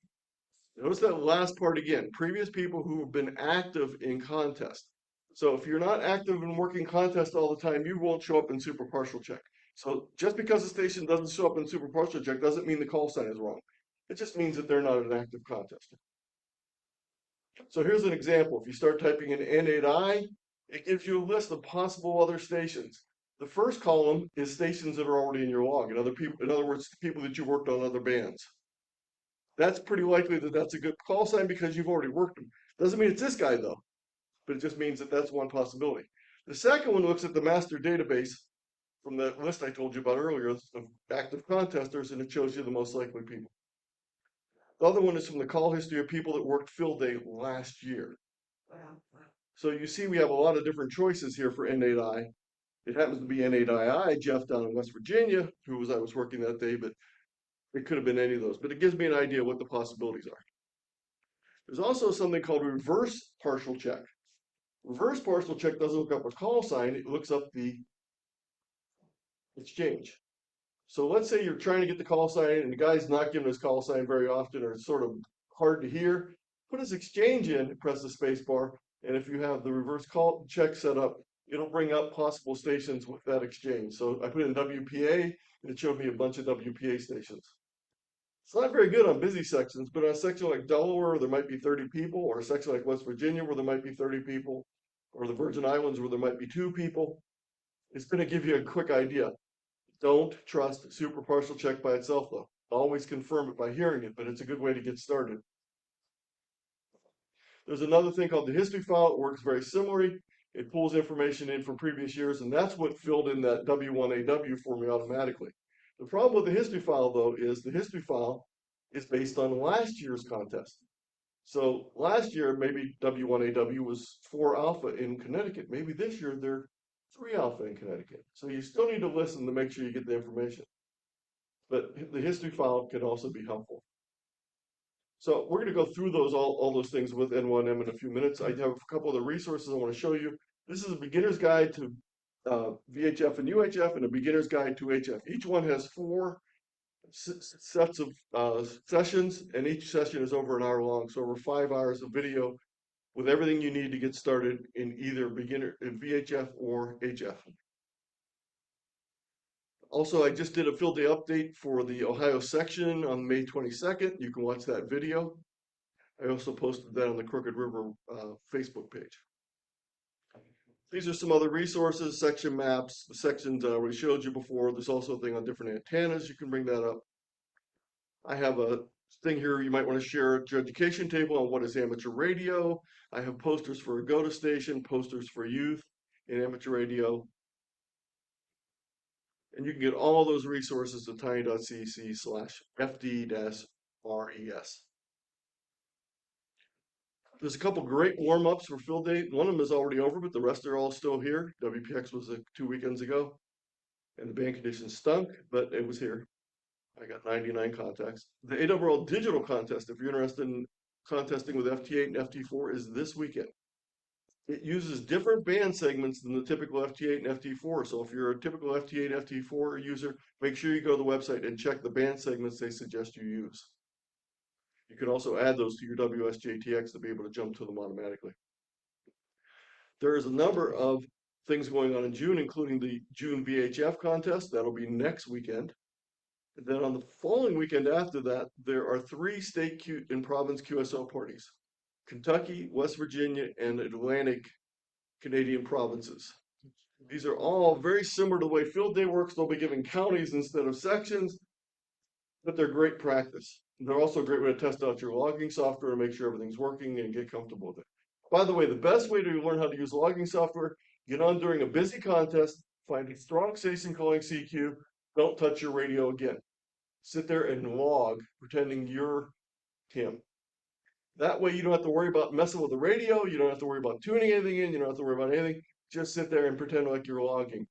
Notice that last part again, previous people who have been active in contest. So if you're not active in working contest all the time, you won't show up in super partial check. So just because the station doesn't show up in super partial check doesn't mean the call sign is wrong. It just means that they're not an active contester. So here's an example. If you start typing in N8I, it gives you a list of possible other stations. The first column is stations that are already in your log. In other words, people that you worked on other bands. That's pretty likely that that's a good call sign because you've already worked them. Doesn't mean it's this guy though, but it just means that that's one possibility. The second one looks at the master database from that list I told you about earlier of active contesters, and it shows you the most likely people. The other one is from the call history of people that worked field day last year. So you see we have a lot of different choices here for N8I. It happens to be N8II, Jeff down in West Virginia, I was working that day, but it could have been any of those. But it gives me an idea what the possibilities are. There's also something called reverse partial check. Reverse partial check doesn't look up a call sign, it looks up the exchange. So let's say you're trying to get the call sign and the guy's not giving his call sign very often, or it's sort of hard to hear. Put his exchange in, press the space bar, and if you have the reverse call check set up, it'll bring up possible stations with that exchange. So I put in WPA and it showed me a bunch of WPA stations. It's not very good on busy sections, but on a section like Delaware where there might be 30 people, or a section like West Virginia where there might be 30 people, or the Virgin Islands where there might be 2 people, it's going to give you a quick idea. Don't trust super partial check by itself though. Always confirm it by hearing it, but it's a good way to get started. There's another thing called the history file. It works very similarly. It pulls information in from previous years, and that's what filled in that W1AW for me automatically. The problem with the history file though is the history file is based on last year's contest. So last year, maybe W1AW was 4 alpha in Connecticut. Maybe this year they're 3 alpha in Connecticut. So you still need to listen to make sure you get the information. But the history file can also be helpful. So we're going to go through all those things with N1M in a few minutes. I have a couple of the resources I want to show you. This is a beginner's guide to VHF and UHF and a beginner's guide to HF. Each one has 4 sets of sessions, and each session is over an hour long. So over 5 hours of video with everything you need to get started in either beginner in VHF or HF. Also, I just did a field day update for the Ohio section on May 22nd. You can watch that video. I also posted that on the Crooked River Facebook page. These are some other resources, section maps, the sections I already showed you before. There's also a thing on different antennas. You can bring that up. I have a thing here you might want to share at your education table on what is amateur radio. I have posters for a go-to station, posters for youth in amateur radio. And you can get all those resources at tiny.cc/FD-RES. There's a couple great warm-ups for field day. One of them is already over, but the rest are all still here. WPX was 2 weekends ago, and the band conditions stunk, but it was here. I got 99 contacts. The AWL digital contest, if you're interested in contesting with FT8 and FT4, is this weekend. It uses different band segments than the typical FT8 and FT4. So if you're a typical FT8, FT4 user, make sure you go to the website and check the band segments they suggest you use. You can also add those to your WSJTX to be able to jump to them automatically. There is a number of things going on in June, including the June VHF contest. That'll be next weekend. And then on the following weekend after that, there are 3 state and province QSO parties. Kentucky, West Virginia, and Atlantic Canadian provinces. These are all very similar to the way field day works. They'll be giving counties instead of sections, but they're great practice. They're also a great way to test out your logging software and make sure everything's working and get comfortable with it. By the way, the best way to learn how to use logging software, get on during a busy contest, find a strong station calling CQ, don't touch your radio again. Sit there and log, pretending you're him. That way you don't have to worry about messing with the radio, you don't have to worry about tuning anything in, you don't have to worry about anything. Just sit there and pretend like you're logging.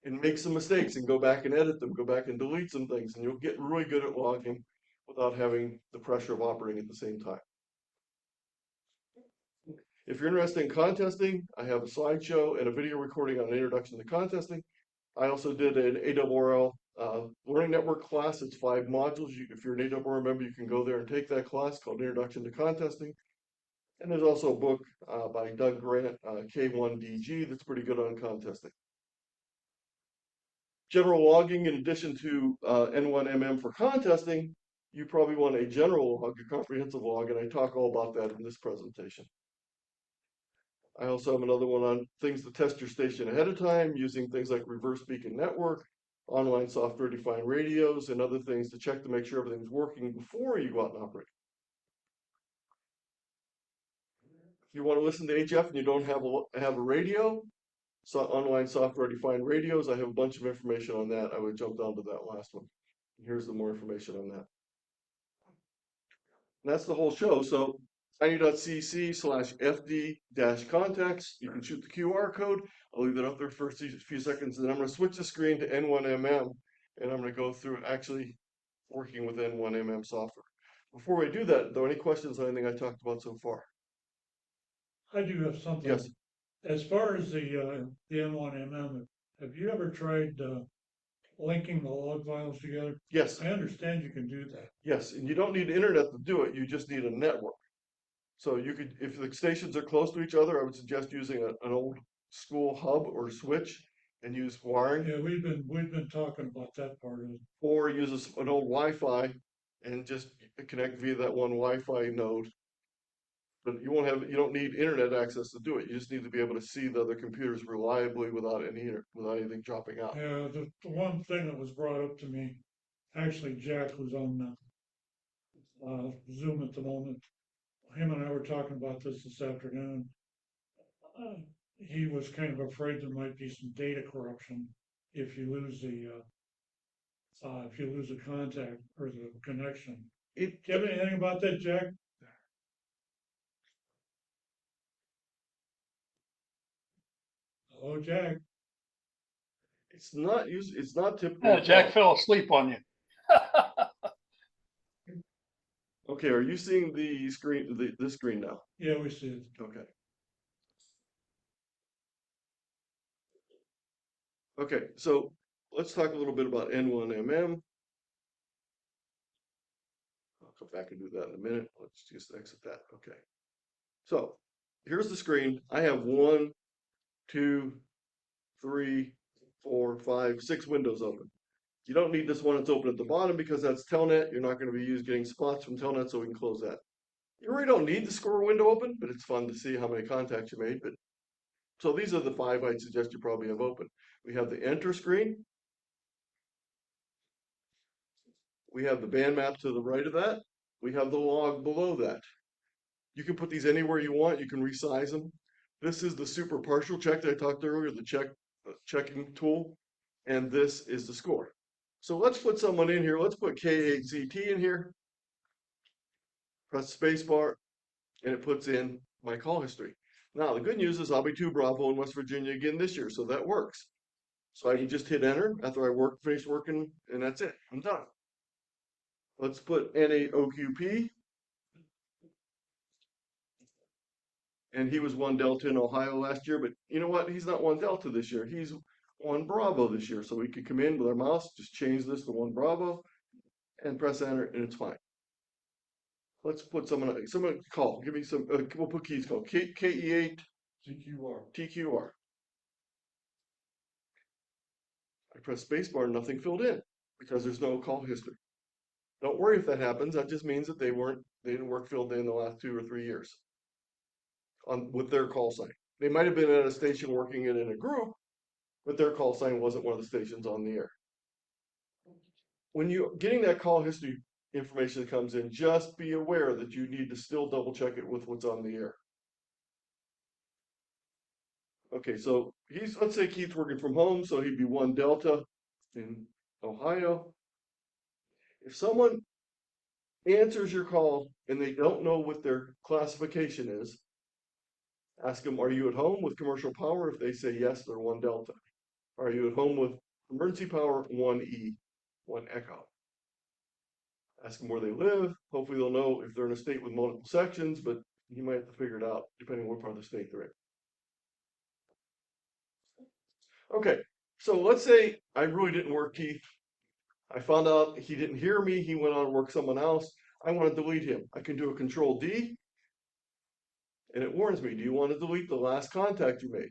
And make some mistakes and go back and edit them, go back and delete some things, and you'll get really good at logging without having the pressure of operating at the same time. If you're interested in contesting, I have a slideshow and a video recording on an introduction to contesting. I also did an AWRL learning network class. It's 5 modules. If you're an AWRL member, you can go there and take that class called Introduction to Contesting. And there's also a book by Doug Grant, K8ZT, that's pretty good on contesting. General logging, in addition to N1MM for contesting, you probably want a general log, a comprehensive log, and I talk all about that in this presentation. I also have another one on things to test your station ahead of time, using things like reverse beacon network, online software-defined radios, and other things to check to make sure everything's working before you go out and operate. If you want to listen to HF and you don't have a radio, so online software-defined radios, I have a bunch of information on that. I would jump down to that last one. Here's the more information on that. And that's the whole show. So tiny.cc/fd-contacts. You can shoot the QR code. I'll leave that up there for a few seconds. And then I'm going to switch the screen to N1MM. And I'm going to go through actually working with N1MM software. Before we do that, though, any questions on anything I talked about so far? I do have something. Yes. As far as the N1MM, have you ever tried linking the log files together? Yes. I understand you can do that. Yes. And you don't need internet to do it. You just need a network. So you could, if the stations are close to each other, I would suggest using an old school hub or switch and use wiring. Yeah, we've been talking about that part of it. Or use an old Wi-Fi and just connect via that one Wi-Fi node. But you don't need internet access to do it. You just need to be able to see the other computers reliably without anything dropping out. Yeah, the one thing that was brought up to me, actually Jack, who's on Zoom at the moment, him and I were talking about this afternoon. He was kind of afraid there might be some data corruption if you lose the contact or the connection. Do you have anything about that, Jack? Hello, Jack. It's not typical. Jack fell asleep on you. Okay, are you seeing the screen, the screen now? Yeah, we see it. Okay. Okay, so let's talk a little bit about N1MM. I'll come back and do that in a minute. Let's just exit that. Okay. So here's the screen. I have 1, 2, 3, 4, 5, 6 windows open. You don't need this one that's open at the bottom because that's Telnet. You're not going to be getting spots from Telnet, so we can close that. You really don't need the score window open, but it's fun to see how many contacts you made. But so these are the 5 I'd suggest you probably have open. We have the enter screen. We have the band map to the right of that. We have the log below that. You can put these anywhere you want. You can resize them. This is the super partial check that I talked earlier, the checking tool. And this is the score. So let's put someone in here. Let's put K8ZT in here. Press space bar, and it puts in my call history. Now, the good news is I'll be 2 Bravo in West Virginia again this year, so that works. So I can just hit enter after I finish working, and that's it. I'm done. Let's put NAOQP. And he was 1 Delta in Ohio last year, but you know what? He's not 1 Delta this year. He's 1 Bravo this year. So we could come in with our mouse, just change this to 1 Bravo, and press enter, and it's fine. Let's put someone call. Give me some. We'll put keys called KE8 TQR. I press spacebar, nothing filled in because there's no call history. Don't worry if that happens. That just means that they didn't work filled in the last 2 or 3 years with their call sign. They might have been at a station working it in a group, but their call sign wasn't one of the stations on the air. When you're getting that call history information that comes in, just be aware that you need to still double check it with what's on the air. Okay, so let's say Keith's working from home, so he'd be 1 Delta in Ohio. If someone answers your call and they don't know what their classification is, ask them, are you at home with commercial power? If they say yes, they're 1 Delta. Are you at home with emergency power? 1E, 1 Echo. Ask them where they live. Hopefully they'll know if they're in a state with multiple sections, but you might have to figure it out depending on what part of the state they're in. Okay, so let's say I really didn't work Keith. I found out he didn't hear me. He went on to work someone else. I want to delete him. I can do a Control D, and it warns me, do you want to delete the last contact you made?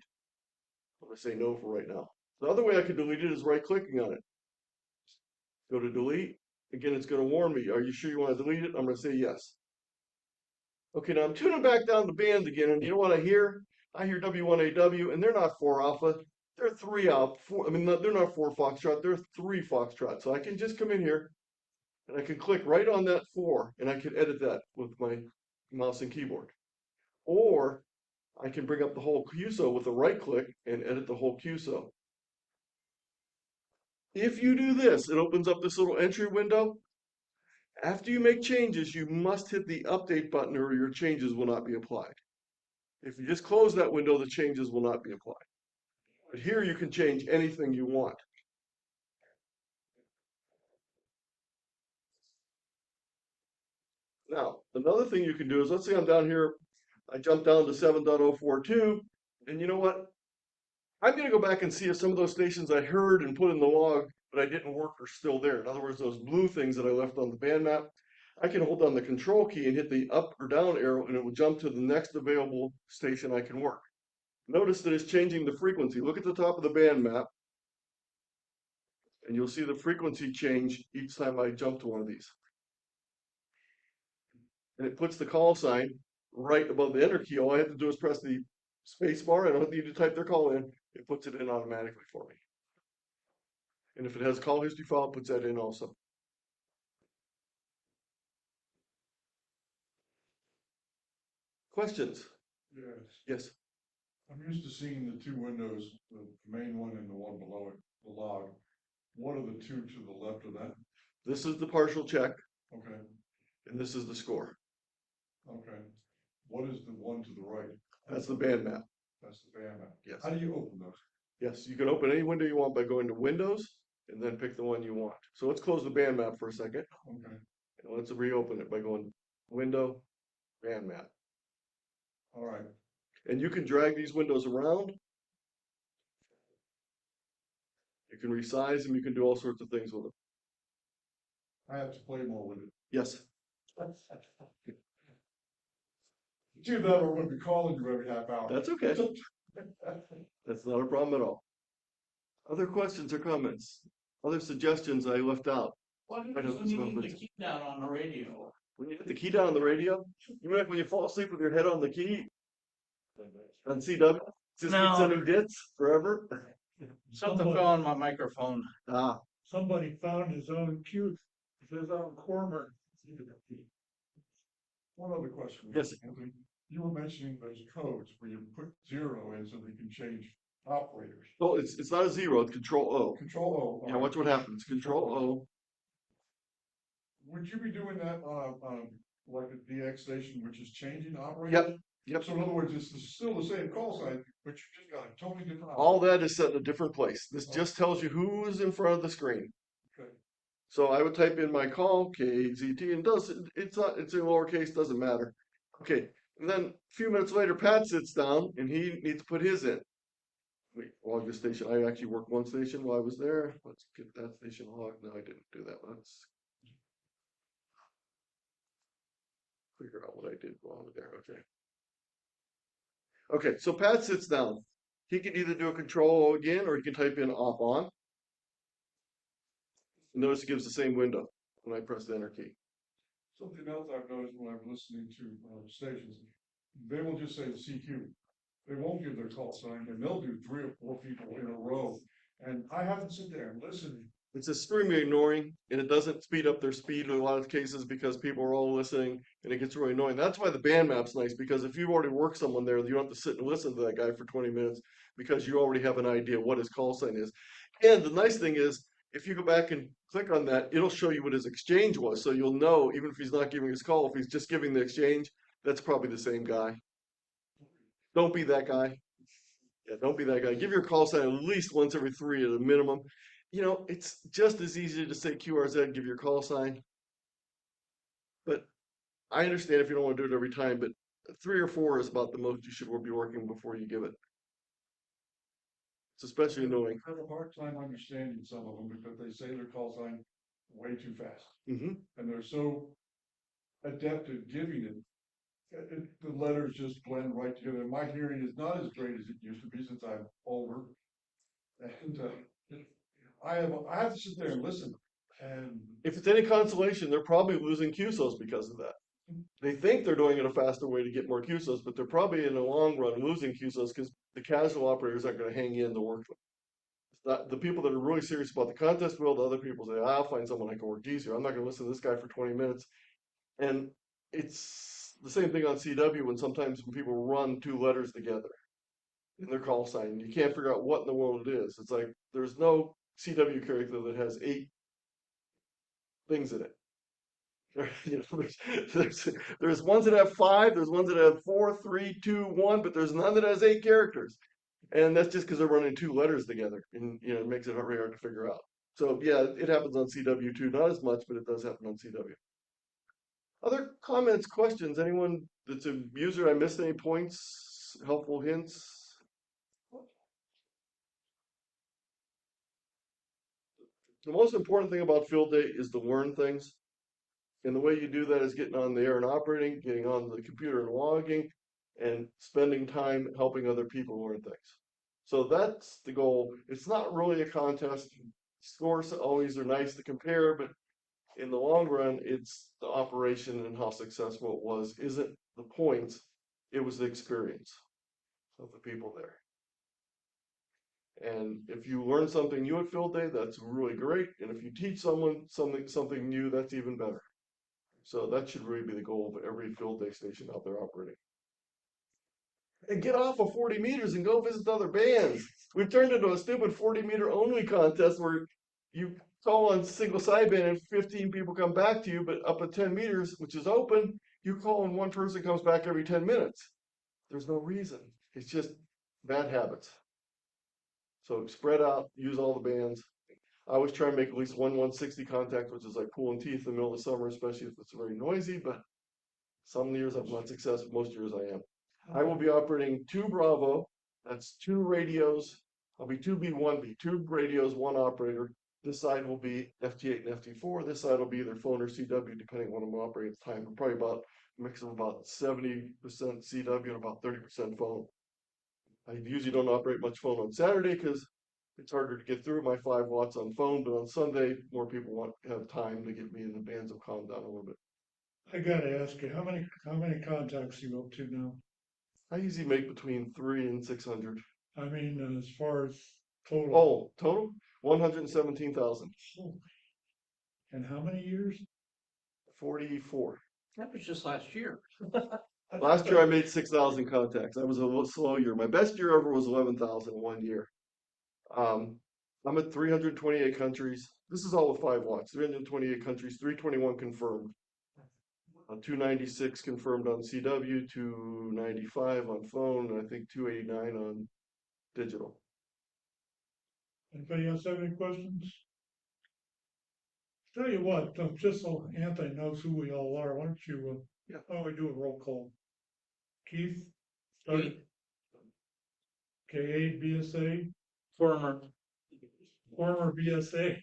I'm going to say no for right now. The other way I could delete it is right-clicking on it. Go to delete. Again, it's going to warn me. Are you sure you want to delete it? I'm going to say yes. Okay, now I'm tuning back down the bands again, and you know what I hear? I hear W1AW, and they're not 4 alpha. they're 3 out, 4, I mean, they're not 4 Foxtrot, they're 3 Foxtrot. So I can just come in here and I can click right on that 4 and I can edit that with my mouse and keyboard. Or I can bring up the whole QSO with a right click and edit the whole QSO. If you do this, it opens up this little entry window. After you make changes, you must hit the update button or your changes will not be applied. If you just close that window, the changes will not be applied. But here you can change anything you want. Now, another thing you can do is, let's say I'm down here, I jump down to 7.042, and you know what? I'm going to go back and see if some of those stations I heard and put in the log, but I didn't work are still there. In other words, those blue things that I left on the band map, I can hold down the control key and hit the up or down arrow, and it will jump to the next available station I can work. Notice that it's changing the frequency. Look at the top of the band map, and you'll see the frequency change each time I jump to one of these. And it puts the call sign right above the enter key. All I have to do is press the space bar. I don't need to type their call in. It puts it in automatically for me. And if it has a call history file, it puts that in also. Questions? Yes, Yes. I'm used to seeing the two windows, the main one and the one below it, the log. What are the two to the left of that? This is the partial check, Okay, and this is the score. okay. What is the one to the right? That's the band map. That's the band map. Yes. How do you open those? Yes, you can open any window you want by going to Windows and then pick the one you want. So let's close the band map for a second. Okay, And let's reopen it by going Window, Band Map. all right. And you can drag these windows around. You can resize them. You can do all sorts of things with them. I have to play more with it. Yes. Do that or we'll be calling you every half hour. That's okay. That's not a problem at all. Other questions or comments? Other suggestions I left out? What I happens don't when you smell leave the it. key down on the radio? When you hit the key down on the radio, you mean like when you fall asleep with your head on the key on CW? Just No. keep sending dits forever? Something fell on my microphone. Ah, Somebody found his own cue, his own corner. One other question. Yes. Anthony. You were mentioning those codes where you put 0 in so they can change operators. well, it's not a 0, it's Control O. Control O. Yeah, watch what happens. Control O. Would you be doing that on like a DX station, which is changing operators? Yep, yep. So in other words, it's still the same call sign, but you just got a totally different. All that is set in a different place. This just tells you who is in front of the screen. Okay. So I would type in my call, K8ZT, and it's in lowercase, doesn't matter. Okay, and then a few minutes later, Pat sits down and he needs to put his in. Wait, log this station. I actually worked one station while I was there. Let's get that station logged. No, I didn't do that. Let's figure out what I did wrong there. Okay. Okay, so Pat sits down. He can either do a control O again or he can type in off on. Notice it gives the same window when I press the enter key. Something else I've noticed when I'm listening to stations, they will just say CQ. They won't give their call sign, and they'll do 3 or 4 people in a row. And I have to sit there and listen. It's extremely annoying, and it doesn't speed up their speed in a lot of cases because people are all listening, and it gets really annoying. That's why the band map's nice, because if you've already worked someone there, you don't have to sit and listen to that guy for 20 minutes because you already have an idea what his call sign is. And the nice thing is, if you go back and click on that, it'll show you what his exchange was. So you'll know, even if he's not giving his call, if he's just giving the exchange, that's probably the same guy. Don't be that guy. Yeah, don't be that guy. Give your call sign at least once every 3 at a minimum. You know, it's just as easy to say QRZ, give your call sign. But I understand if you don't want to do it every time, but 3 or 4 is about the most you should be working before you give it. It's especially annoying. I have a hard time understanding some of them because they say their call sign way too fast. Mm-hmm. And they're so adept at giving it. The letters just blend right together. My hearing is not as great as it used to be since I'm older. And I have to sit there and listen. And If it's any consolation, they're probably losing QSOs because of that. they think they're doing it a faster way to get more QSOs, but they're probably in the long run losing QSOs because the casual operators aren't going to hang in to work them. It's not, the people that are really serious about the contest build, other people say, I'll find someone I can work easier. I'm not going to listen to this guy for 20 minutes. And it's the same thing on CW when sometimes when people run two letters together in their call sign, you can't figure out what in the world it is. It's like there's no CW character that has 8 things in it. You know, there's ones that have 5, there's ones that have 4, 3, 2, 1, but there's none that has 8 characters. And that's just because they're running 2 letters together, and you know, it makes it very hard to figure out. So yeah, it happens on CW too, not as much, but it does happen on CW. Other comments, questions? Anyone that's a user? I missed any points, helpful hints? The most important thing about field day is to learn things. And the way you do that is getting on the air and operating, getting on the computer and logging, and spending time helping other people learn things. So that's the goal. It's not really a contest. Scores always are nice to compare, but in the long run, it's the operation and how successful it was isn't the points, it was the experience of the people there. And if you learn something new at field day, that's really great. And if you teach someone something new, that's even better. So that should really be the goal of every field day station out there operating. And get off of 40 meters and go visit other bands. We've turned into a stupid 40-meter only contest where you call on single sideband and 15 people come back to you, but up at 10 meters, which is open, you call and one person comes back every 10 minutes. There's no reason. It's just bad habits. So spread out, use all the bands. I always try and make at least one 160 contact, which is like pulling teeth in the middle of the summer, especially if it's very noisy, but some years I'm not successful, most years I am. I will be operating 2 Bravo, that's 2 radios. I'll be 2B, 1B, 2 radios, 1 operator. This side will be FT8 and FT4. This side will be either phone or CW, depending on what I'm operating at the time. Probably about a mix of about 70% CW and about 30% phone. I usually don't operate much phone on Saturday because it's harder to get through my 5 watts on phone, but on Sunday, more people have time to get me in the bands will calm down a little bit. I gotta ask you, how many contacts you up to now? I usually make between 3 and 600. I mean, as far as total. Oh, total 117,000. And how many years? 44. That was just last year. Last year I made 6,000 contacts. That was a little slow year. My best year ever was 11,000 one year. I'm at 328 countries. This is all with 5 watts. 328 countries, 321 confirmed. 296 confirmed on CW, 295 on phone, and I think 289 on digital. Anybody else have any questions? Tell you what, just so Anthony knows who we all are, why don't you, Yeah. why don't we do a roll call? Keith? Started. K8 BSA, Former. former BSA.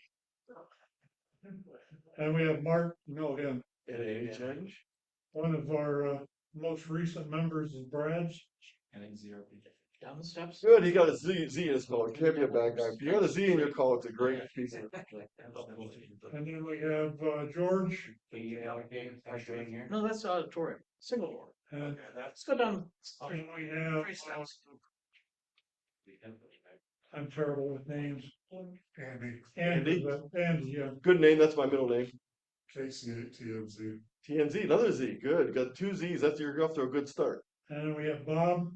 And we have Mark, you know him. Any change? One of our most recent members is Brad's. Down the steps. Good, he got a Z in his call. Can't be a bad guy. If you got a Z in your call, it's a great piece of. And then we have George. No, that's the auditorium, single door. And Let's go down. and we have, 3 steps. I'm terrible with names. Andy, Andy, yeah. Good name, that's my middle name. K8ZT. TNZ, another Z, good. Got 2 Z's, you're off to a good start. And then we have Bob.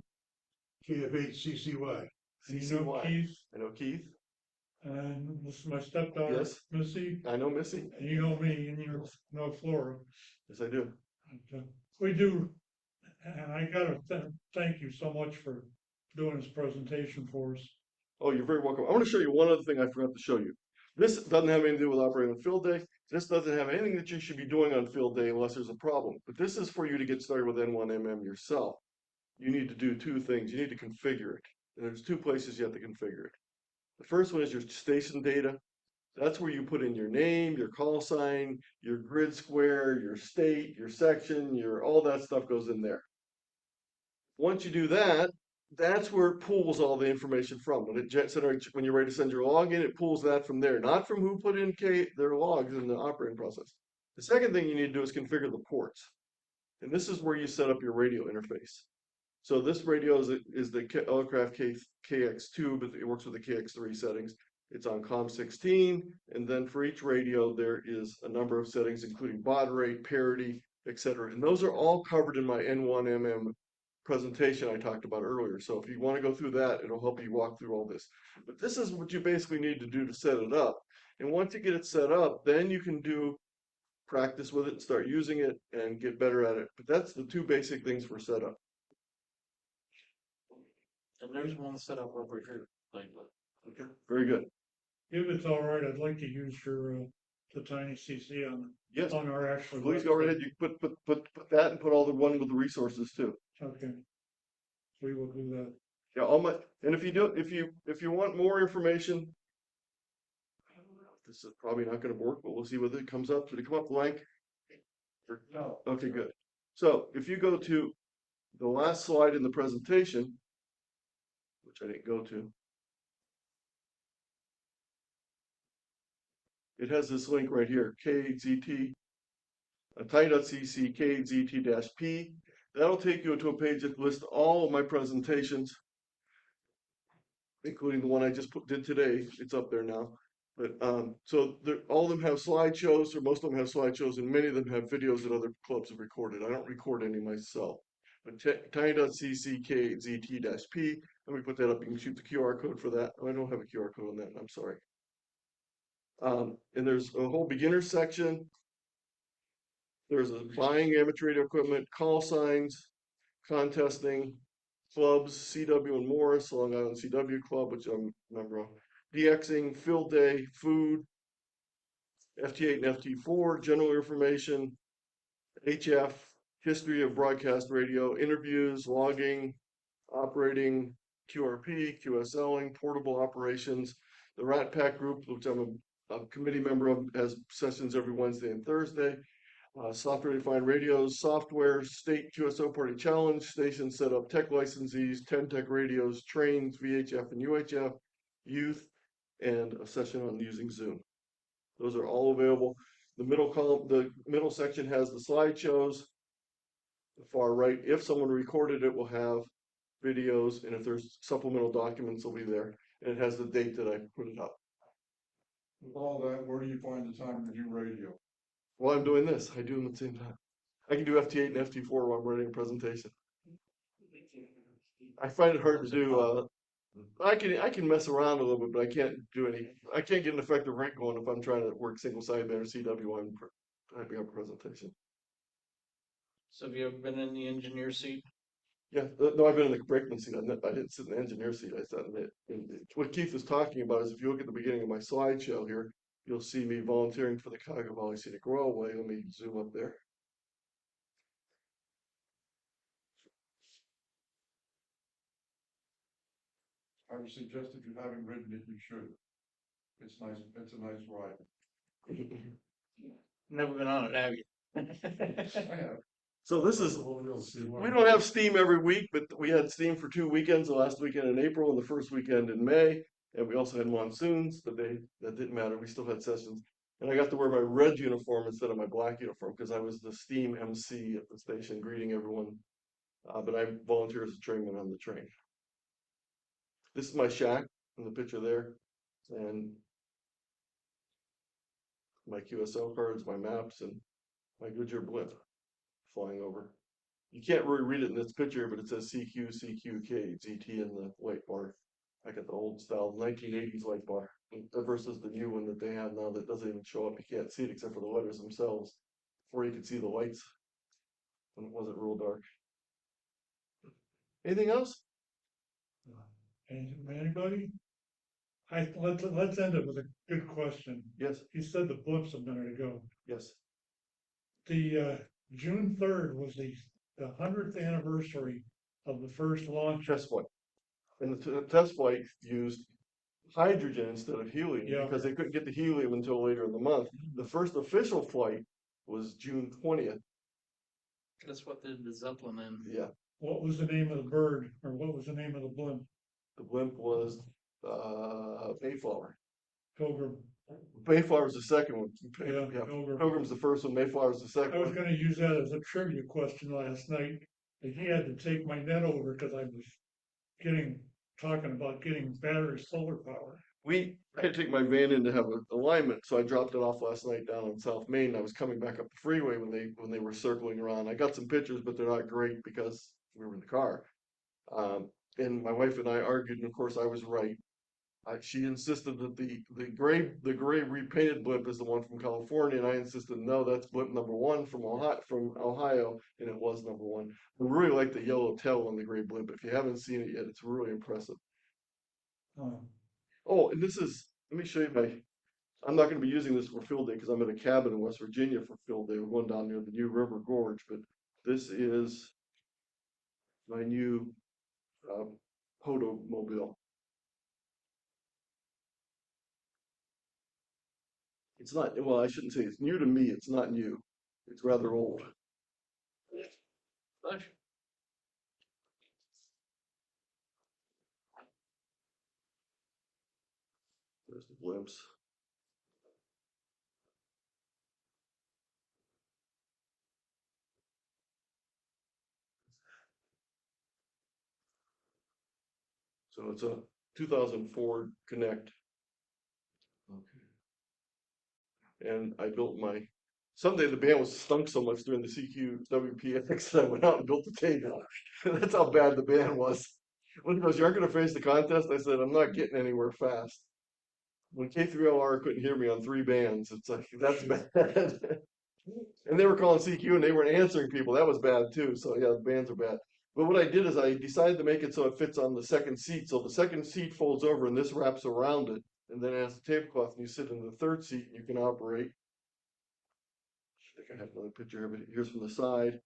KF8CCY. And you know CCY. Keith. I know Keith, And this is my stepdaughter, Yes. Missy. I know Missy, And you know me, and you know Flora. yes I do. And, we do, and I gotta thank you so much for doing this presentation for us. Oh, you're very welcome. I want to show you one other thing I forgot to show you. This doesn't have anything to do with operating on field day. This doesn't have anything that you should be doing on field day unless there's a problem. But this is for you to get started with N1MM yourself. You need to do 2 things. You need to configure it. And there's 2 places you have to configure it. The first one is your station data. That's where you put in your name, your call sign, your grid square, your state, your section, all that stuff goes in there. Once you do that, that's where it pulls all the information from. When you're ready to send your login, it pulls that from there, not from who put in their logs in the operating process. The second thing you need to do is configure the ports. And this is where you set up your radio interface. So this radio is the Elecraft KX2, but it works with the KX3 settings. It's on COM16, and then for each radio, there is a number of settings, including baud rate, parity, etc. And those are all covered in my N1MM presentation I talked about earlier. So if you want to go through that, it'll help you walk through all this. But this is what you basically need to do to set it up. And once you get it set up, then you can do practice with it and start using it and get better at it. But that's the two basic things for setup. And there's one set up over here. Like, Okay, very good. If it's all right, I'd like to use your, the tiny CC Yes, on our actual. please go right ahead. You put that and put all the one with the resources too. Okay. We will do that. Yeah, all my, and if you want more information, this is probably not gonna work, but we'll see whether it comes up. Did it come up blank? No. Okay, good. So if you go to the last slide in the presentation, which I didn't go to, it has this link right here, K8ZT, tie.cc K8ZT-P. That'll take you to a page that lists all of my presentations, including the one I just did today. It's up there now. But so all of them have slideshows, or most of them have slideshows, and many of them have videos that other clubs have recorded. I don't record any myself. But tiny.cc K8ZT-P. Let me put that up. You can shoot the QR code for that. Oh, I don't have a QR code on that. I'm sorry. And there's a whole beginner section. There's a buying amateur radio equipment, call signs, contesting, clubs, CW and Morris, Long Island CW Club, which I'm a member of, DXing, field day, food, FT8 and FT4, general information, HF, history of broadcast radio, interviews, logging, operating, QRP, QSLing, portable operations. The Rat Pack group, which I'm a committee member of, has sessions every Wednesday and Thursday. Software defined radios, software, state QSO party challenge, station setup, tech licensees, 10 tech radios, trains, VHF and UHF, youth, and a session on using Zoom. Those are all available. The middle column, the middle section has the slideshows. The far right, if someone recorded it, will have videos, and if there's supplemental documents, will be there. And it has the date that I put it up. With all that, where do you find the time to do radio? While I'm doing this, I do them at the same time. I can do FT8 and FT4 while I'm writing a presentation. I find it hard to do. I can mess around a little bit, but I can't get an effective rate going if I'm trying to work single sideband or CW while I'm typing up a presentation. so have you ever been in the engineer seat? Yeah, no, I've been in the brakeman seat. I didn't sit in the engineer seat. I sat in it. What Keith is talking about is if you look at the beginning of my slideshow here, you'll see me volunteering for the Cuyahoga Valley Scenic Railway. Let me zoom up there. I would suggest if you haven't ridden it, you should. It's nice, it's a nice ride. Never been on it, have you? I have. So this is, we don't have steam every week, but we had steam for 2 weekends, the last weekend in April and the first weekend in May. And we also had monsoons, but that didn't matter. We still had sessions. And I got to wear my red uniform instead of my black uniform because I was the steam MC at the station greeting everyone. But I volunteer as a trainman on the train. This is my shack in the picture there. And my QSL cards, my maps, and my Goodyear blimp flying over. You can't really read it in this picture, but it says CQ, CQ, ZT in the white bar. I got the old style 1980s white bar versus the new one that they have now that doesn't even show up. You can't see it except for the letters themselves. Before you could see the lights when it wasn't real dark. Anything else? Anybody? Let's end it with a good question. Yes, You said the blips a minute ago. yes. The June 3rd was the 100th anniversary of the first launch. Test flight. And the test flight used hydrogen instead of helium Yeah. because they couldn't get the helium until later in the month. The first official flight was June 20th. That's what did the Zeppelin in. Yeah, What was the name of the bird, or what was the name of the blimp? the blimp was Mayflower. Pilgrim. Mayflower's the second one. Yeah, Yeah, Pilgrim. Pilgrim's the first one, Mayflower's the second I was one. gonna use that as a trivia question last night. And he had to take my net over because I was talking about getting battery solar power. I had to take my van in to have an alignment, so I dropped it off last night down on South Main. I was coming back up the freeway when they were circling around. I got some pictures, but they're not great because we were in the car. And my wife and I argued, and of course I was right. She insisted that the gray repainted blimp is the one from California, and I insisted no, that's blimp number one from Ohio, and it was number one. I really like the yellow tail on the gray blimp. If you haven't seen it yet, it's really impressive. Um, Oh, and let me show you I'm not going to be using this for field day because I'm at a cabin in West Virginia for field day. We're going down near the New River Gorge, but this is my new Potomobile. It's not, well, I shouldn't say it's new to me. It's not new. It's rather old. There's the blimps. So it's a 2000 Ford Connect. And I built someday the band was stunk so much during the CQWPX that I went out and built the table. That's how bad the band was. When he goes, "You're going to face the contest," I said, "I'm not getting anywhere fast." When K3LR couldn't hear me on 3 bands, it's like, that's bad. And they were calling CQ and they weren't answering people. That was bad too. So yeah, the bands are bad. But what I did is I decided to make it so it fits on the second seat. So the second seat folds over and this wraps around it. And then it has the tablecloth and you sit in the third seat and you can operate. I think I have another picture of it. Here's from the side.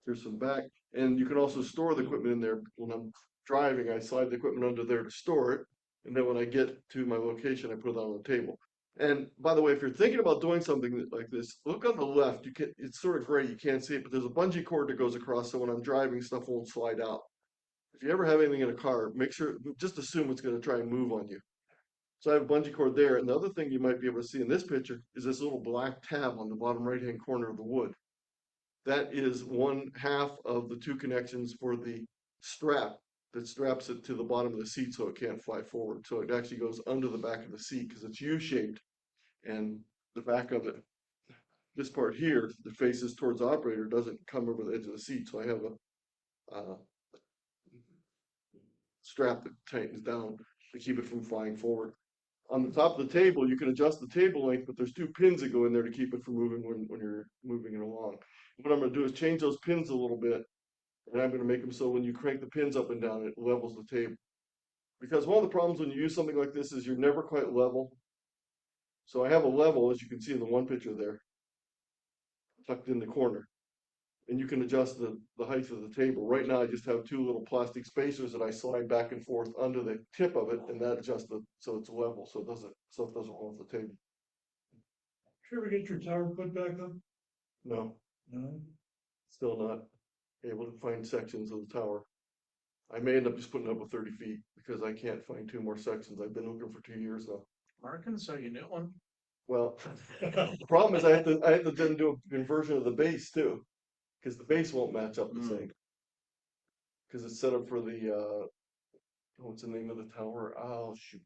Here's some back. And you can also store the equipment in there. When I'm driving, I slide the equipment under there to store it. And then when I get to my location, I put it on the table. And by the way, if you're thinking about doing something like this, look on the left. It's sort of gray, you can't see it, but there's a bungee cord that goes across, so when I'm driving, stuff won't slide out. If you ever have anything in a car, make sure, just assume it's going to try and move on you. So I have a bungee cord there. And the other thing you might be able to see in this picture is this little black tab on the bottom right-hand corner of the wood. That is 1/2 of the 2 connections for the strap that straps it to the bottom of the seat so it can't fly forward. So it actually goes under the back of the seat because it's U-shaped. And the back of it, this part here that faces towards the operator doesn't come over the edge of the seat. So I have a strap that tightens down to keep it from flying forward. On the top of the table, you can adjust the table length, but there's 2 pins that go in there to keep it from moving when you're moving it along. What I'm going to do is change those pins a little bit, and I'm going to make them so when you crank the pins up and down, it levels the table. Because one of the problems when you use something like this is you're never quite level. So I have a level, as you can see in the one picture there, tucked in the corner. And you can adjust the height of the table. Right now, I just have 2 little plastic spacers that I slide back and forth under the tip of it, and that adjusts so it's level, so stuff doesn't roll off the table. Did you ever get your tower put back up? No, No. still not able to find sections of the tower. I may end up just putting it up with 30 feet because I can't find 2 more sections. I've been looking for 2 years now. Markin, so you knew one? Well, the problem is I have to then do a conversion of the base too, because the base won't match up the same. Because it's set up for the what's the name of the tower? Oh shoot,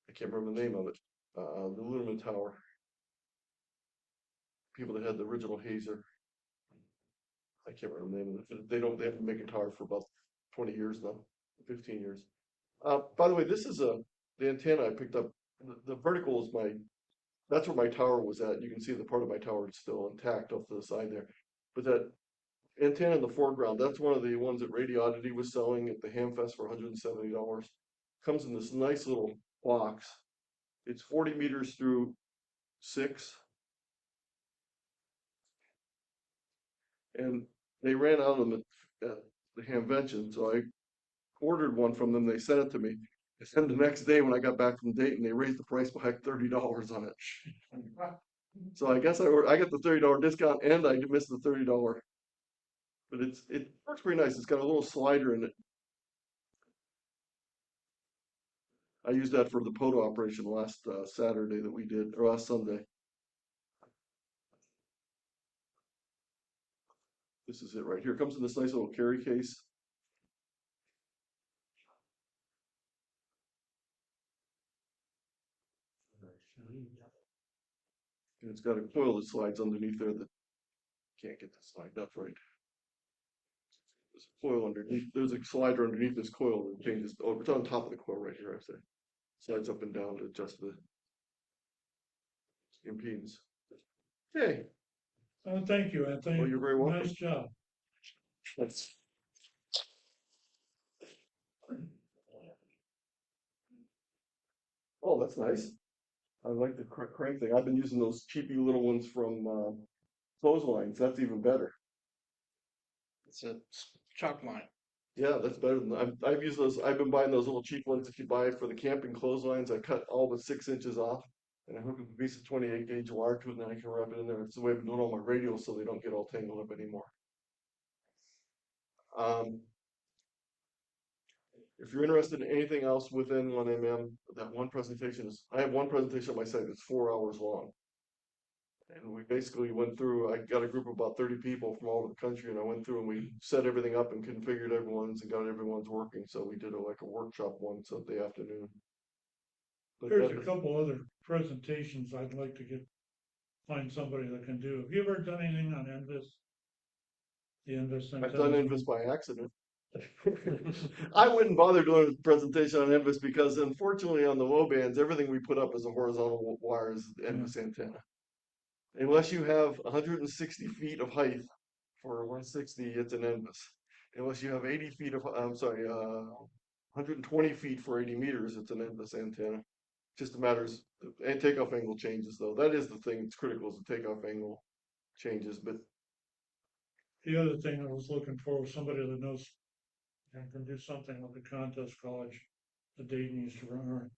I can't remember the name of it. The aluminum tower. People that had the original Hazer. I can't remember the name of it. They have been making tower for about 20 years now, 15 years. By the way, this is the antenna I picked up. The vertical is that's where my tower was at. You can see the part of my tower is still intact off to the side there. But that antenna in the foreground, that's one of the ones that Radioddity was selling at the Hamfest for $170. Comes in this nice little box. It's 40 meters through 6. And they ran out of them at the Hamvention, so I ordered one from them. They sent it to me. And the next day when I got back from Dayton, they raised the price by $30 on it. So I guess I got the $30 discount and I missed the $30. But it works pretty nice. It's got a little slider in it. I used that for the poto operation last Saturday that we did, or last Sunday. This is it right here. It comes in this nice little carry case. And it's got a coil that slides underneath there that can't get that slide up right. There's a coil underneath. There's a slider underneath this coil that changes. Oh, it's on top of the coil right here, I say. Slides up and down to adjust the impedance. Okay. Thank you, Anthony. Well, you're very welcome. Nice job. That's Oh, that's nice. I like the crank thing. I've been using those cheapy little ones from clotheslines. That's even better. It's a chalk line. Yeah, that's better than I've used those. I've been buying those little cheap ones that you buy for the camping clotheslines. I cut all but 6 inches off, and I hook a piece of 28 gauge wire to it, and then I can wrap it in there. It's the way I've been doing all my radios, so they don't get all tangled up anymore. If you're interested in anything else within 1mm, that one presentation is. I have one presentation on my site that's 4 hours long. And we basically went through, I got a group of about 30 people from all over the country, and I went through and we set everything up and configured everyone's and got everyone's working. So we did like a workshop one Sunday afternoon. But There's a couple other presentations I'd like to find somebody that can do. Have you ever done anything on Envis? The Envis I've antenna? done Invis by accident. I wouldn't bother doing a presentation on Invis because unfortunately on the low bands, everything we put up as a horizontal wire is the Invis antenna. Unless you have 160 feet of height for 160, it's an Invis. Unless you have 80 feet of, 120 feet for 80 meters, it's an Invis antenna. Just matters, and takeoff angle changes though. That is the thing that's critical is the takeoff angle changes, but The other thing I was looking for was somebody that knows and can do something with the contest college that Dayton used to run.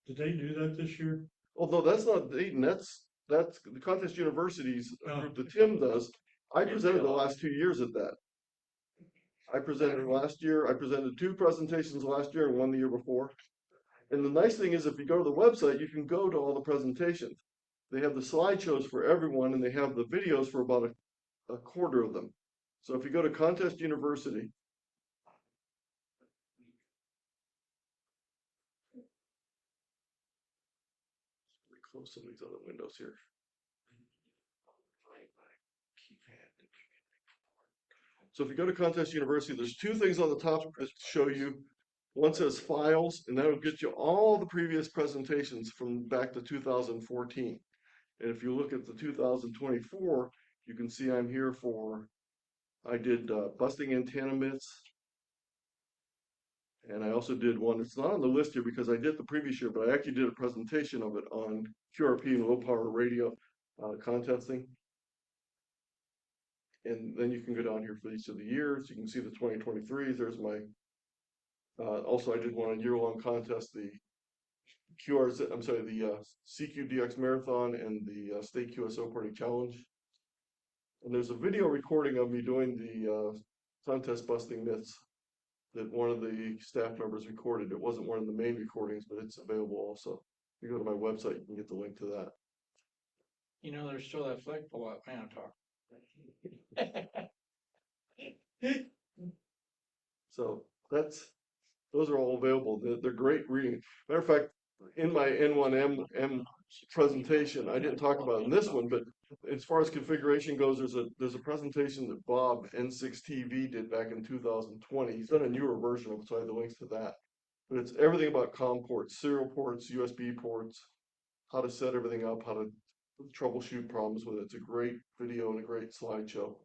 Did they do that this year? although that's not Dayton, that's the Contest Universities Oh. group that Tim does. I presented the last 2 years at that. I presented last year. I presented 2 presentations last year and one the year before. And the nice thing is if you go to the website, you can go to all the presentations. They have the slideshows for everyone and they have the videos for about a quarter of them. So if you go to Contest University, close some of these other windows here. So if you go to Contest University, there's 2 things on the top that show you. One says files, and that'll get you all the previous presentations from back to 2014. And if you look at the 2024, you can see I'm here for, I did busting antenna myths. And I also did one, it's not on the list here because I did the previous year, but I actually did a presentation of it on QRP and low power radio contesting. And then you can go down here for each of the years. You can see the 2023s. There's my, also I did one year-long contest, the CQDX Marathon and the State QSO Party Challenge. And there's a video recording of me doing the contest busting myths that one of the staff members recorded. It wasn't one of the main recordings, but it's available also. If you go to my website, you can get the link to that. You know, there's still that flagpole at Manitowoc. So those are all available. They're great reading. Matter of fact, in my N1M presentation, I didn't talk about it in this one, but as far as configuration goes, there's a presentation that Bob N6TV did back in 2020. He's done a newer version of it, so I have the links to that. But it's everything about COM ports, serial ports, USB ports, how to set everything up, how to troubleshoot problems with it. It's a great video and a great slideshow.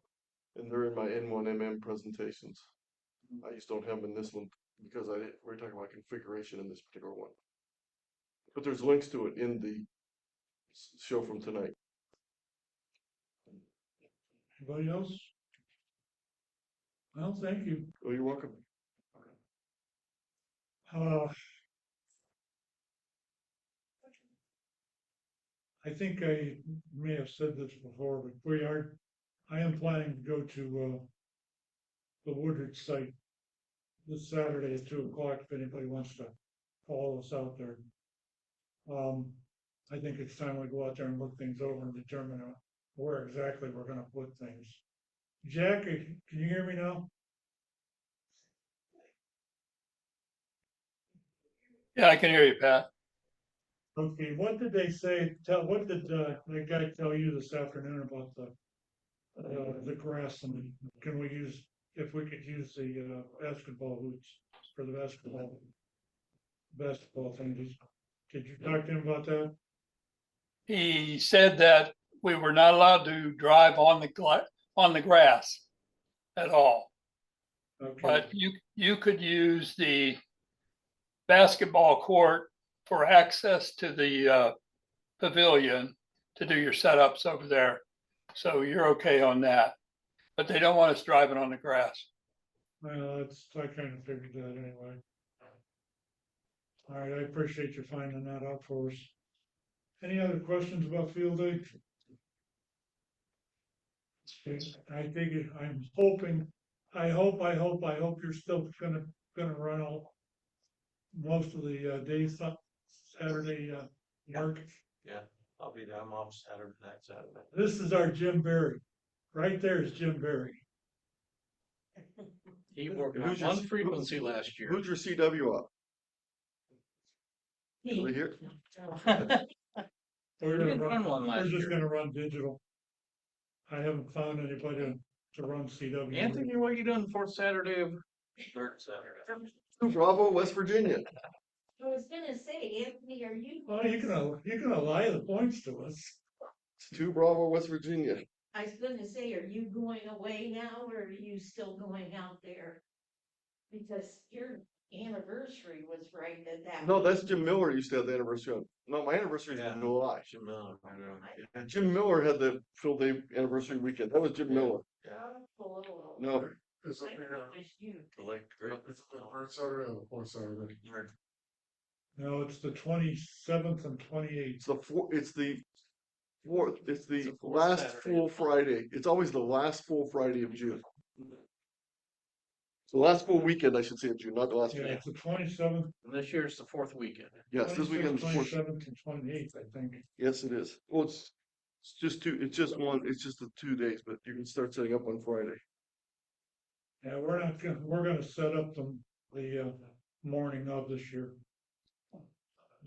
And they're in my N1MM presentations. I just don't have them in this one because we're talking about configuration in this particular one. But there's links to it in the show from tonight. Anybody else? Well, thank you. Oh, you're welcome. I think I may have said this before, but I am planning to go to the Woodard site this Saturday at 2 o'clock if anybody wants to all of us out there. I think it's time we go out there and look things over and determine where exactly we're gonna put things. Jack, can you hear me now? Yeah, I can hear you, Pat. Okay, what did they say, what did, the guy tell you this afternoon about the grass and can we use, if we could use the, basketball hoops for the basketball thing, did you talk to him about that? He said that we were not allowed to drive on the grass at all, Okay, but you could use the basketball court for access to the pavilion to do your setups over there. So you're okay on that, but they don't want us driving on the grass. well, I kind of figured that anyway. All right, I appreciate you finding that out for us. Any other questions about field day? I think I'm hoping, I hope you're still gonna run all most of the days up Saturday, Mark. Yeah, I'll be there. I'm off Saturday, next Saturday. This is our Jim Berry. Right there is Jim Berry. He worked on Who's your- one frequency last year. Who's your CW up? Really here? We're We gonna didn't run one we're last just year. gonna run digital. I haven't found anybody to run CW. Anthony, what are you doing fourth Saturday of? Third Saturday. Bravo, West Virginia. I was gonna say, Anthony, are you? Oh, you're gonna lie the points to us. It's 2 Bravo, West Virginia. I was gonna say, are you going away now or are you still going out there? Because your anniversary was right at that. No, that's Jim Miller used to have the anniversary on. No, my anniversary is Yeah. in July. Jim Miller, I know. And Jim Miller had the field day anniversary weekend. That was Jim Miller. No, It's up here. The Lake Great. It's the third Saturday or the fourth Saturday. No, it's the 27th and 28th. it's the fourth, it's the fourth, it's the the fourth last Saturday. full Friday. It's always the last full Friday of June. The last full weekend, I should say, of June, not the last. Yeah, weekend. it's the 27th, And this year's the fourth weekend. Yes, this weekend is the fourth. 27th and 28th, I think. Yes, it is. Well, it's just two, it's just one, it's just the 2 days, but you can start setting up on Friday. Yeah, we're gonna set up the morning of this year.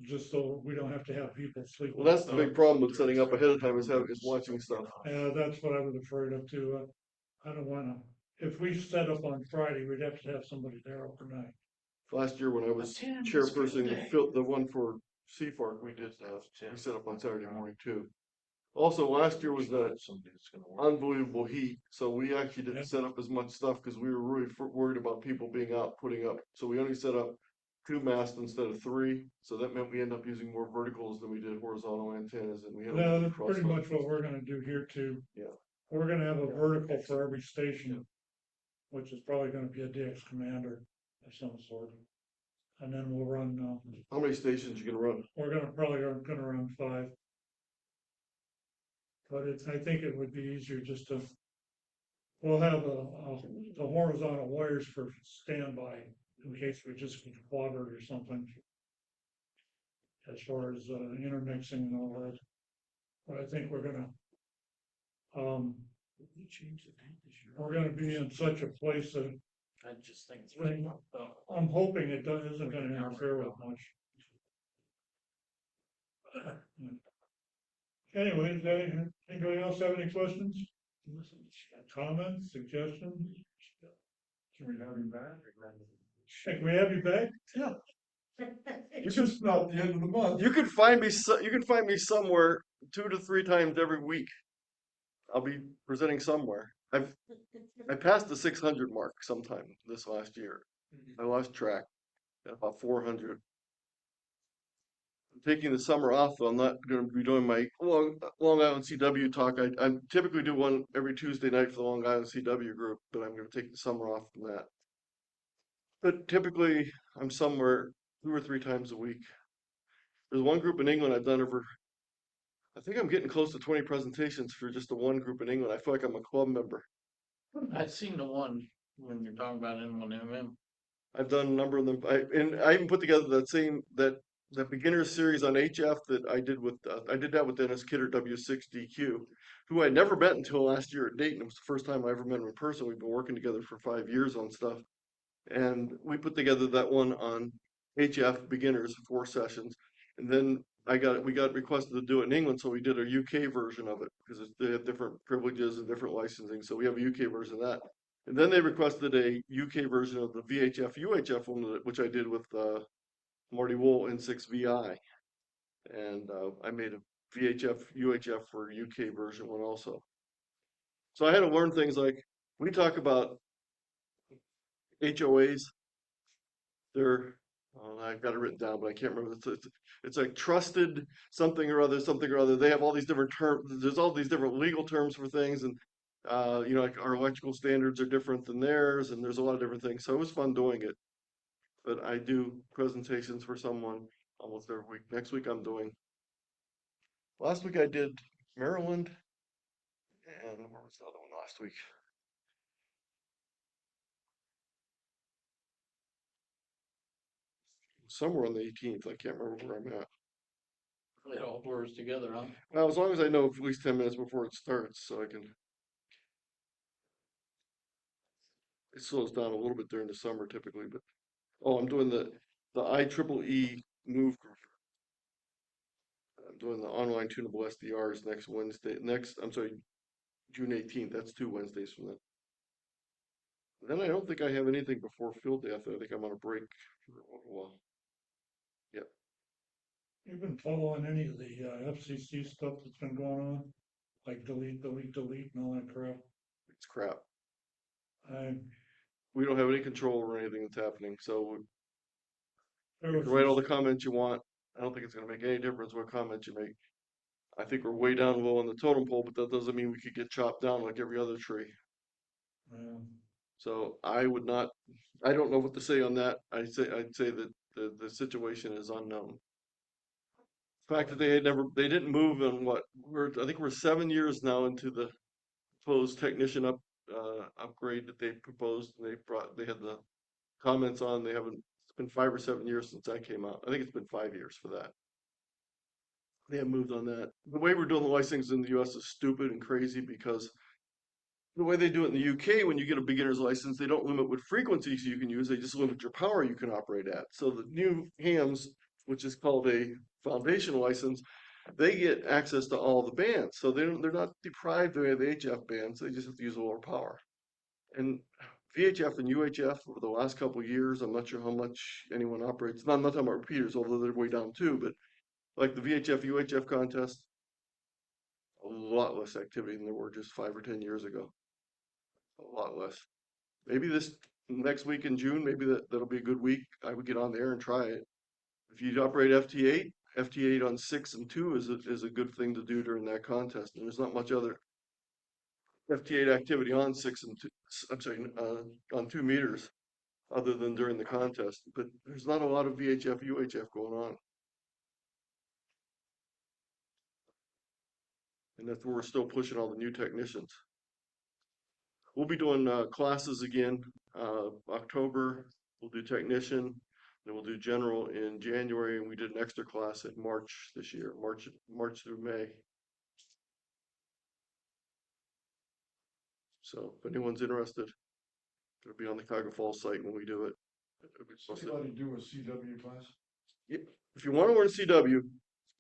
Just so we don't have to have people sleep. Well, that's the big problem with setting up ahead of time is watching stuff. Yeah, that's what I was afraid of too. I don't wanna, if we set up on Friday, we'd have to have somebody there overnight. Last year when I was Attend this chairperson, field the one for Seafark, we did, we set up on Saturday morning too. Also, last year was the Somebody that's gonna work. unbelievable heat, so we actually Yeah. didn't set up as much stuff because we were really worried about people being out putting up. So we only set up 2 masts instead of 3, so that meant we ended up using more verticals than we did horizontal antennas, and we had. No, that's pretty much what we're gonna do here too. Yeah. We're gonna have a vertical for every station, which is probably gonna be a DX commander of some sort. And then we'll run, How many stations you can run? we're gonna run 5. But I think it would be easier just to, we'll have the horizontal wires for standby in case we just get watered or something. As far as intermixing and all that. But I think we're gonna, we're gonna be in such a place that I just think it's. I'm hoping it isn't gonna interfere with much. Anyway, anybody else have any questions? Comments, suggestions? Can we have him back? Can we have you back? Yeah. It's just not the end of the month. You can find me, you can find me somewhere 2 to 3 times every week. I'll be presenting somewhere. I passed the 600 mark sometime this last year. I lost track at about 400. I'm taking the summer off, though. I'm not going to be doing my Long Island CW talk. I typically do one every Tuesday night for the Long Island CW group, but I'm going to take the summer off from that. But typically, I'm somewhere 2 or 3 times a week. There's one group in England I've done over. I think I'm getting close to 20 presentations for just the one group in England. I feel like I'm a club member. I've seen the one when you're talking about N1MM. I've done a number of them. And I even put together that beginner series on HF that I did that with Dennis Kidder, W6DQ, who I never met until last year at Dayton. It was the first time I ever met him in person. We've been working together for 5 years on stuff. And we put together that one on HF beginners, 4 sessions. And then we got requested to do it in England, so we did a UK version of it because they have different privileges and different licensing. So we have a UK version of that. And then they requested a UK version of the VHF UHF one, which I did with Marty Wool N6VI. And I made a VHF UHF for UK version one also. So I had to learn things like we talk about HOAs. They're I've got it written down, but I can't remember. It's like trusted something or other, something or other. They have all these different terms. There's all these different legal terms for things, and like our electrical standards are different than theirs, and there's a lot of different things. So it was fun doing it. But I do presentations for someone almost every week. Next week I'm doing. Last week I did Maryland, and where was the other one last week? Somewhere on the 18th. I can't remember where I'm at. It all blurs together, huh? Well, as long as I know at least 10 minutes before it starts, so I can. It slows down a little bit during the summer typically, but I'm doing the IEEE move group. I'm doing the online tunable SDRs next Wednesday. I'm sorry, June 18th. That's 2 Wednesdays from then. Then I don't think I have anything before field day. I think I'm on a break for a little while. Yep. You've been following any of the FCC stuff that's been going on? Like delete and all that crap? It's crap. I, We don't have any control over anything that's happening. So there you was can write all some- the comments you want. I don't think it's going to make any difference what comments you make. I think we're way down low on the totem pole, but that doesn't mean we could get chopped down like every other tree. So I don't know what to say on that. I'd say that the situation is unknown. The fact that they didn't move in I think we're 7 years now into the proposed technician upgrade that they proposed. And they had the comments on, it's been 5 or 7 years since that came out. I think it's been 5 years for that. They have moved on that. The way we're doing the licensing in the US is stupid and crazy because the way they do it in the UK, when you get a beginner's license, they don't limit what frequencies you can use. They just limit your power you can operate at. So the new hams, which is called a foundation license, they get access to all the bands. So they're not deprived of the HF bands. They just have to use lower power. And VHF and UHF over the last couple of years, I'm not sure how much anyone operates. I'm not talking about repeaters, although they're way down too. But like the VHF UHF contest, a lot less activity than there were just 5 or 10 years ago. A lot less. Maybe this next week in June, maybe that'll be a good week. I would get on there and try it. If you operate FT8 on 6 and 2 is a good thing to do during that contest. And there's not much other FT8 activity on 6 and 2. I'm sorry, on 2 meters, other than during the contest. But there's not a lot of VHF UHF going on. And that's where we're still pushing all the new technicians. We'll be doing classes again, October. We'll do technician, then we'll do general in January, and we did an extra class in March this year, March through May. So if anyone's interested, it'll be on the Cuyahoga Falls site when we do it. Somebody do a CW class? If you want to learn CW,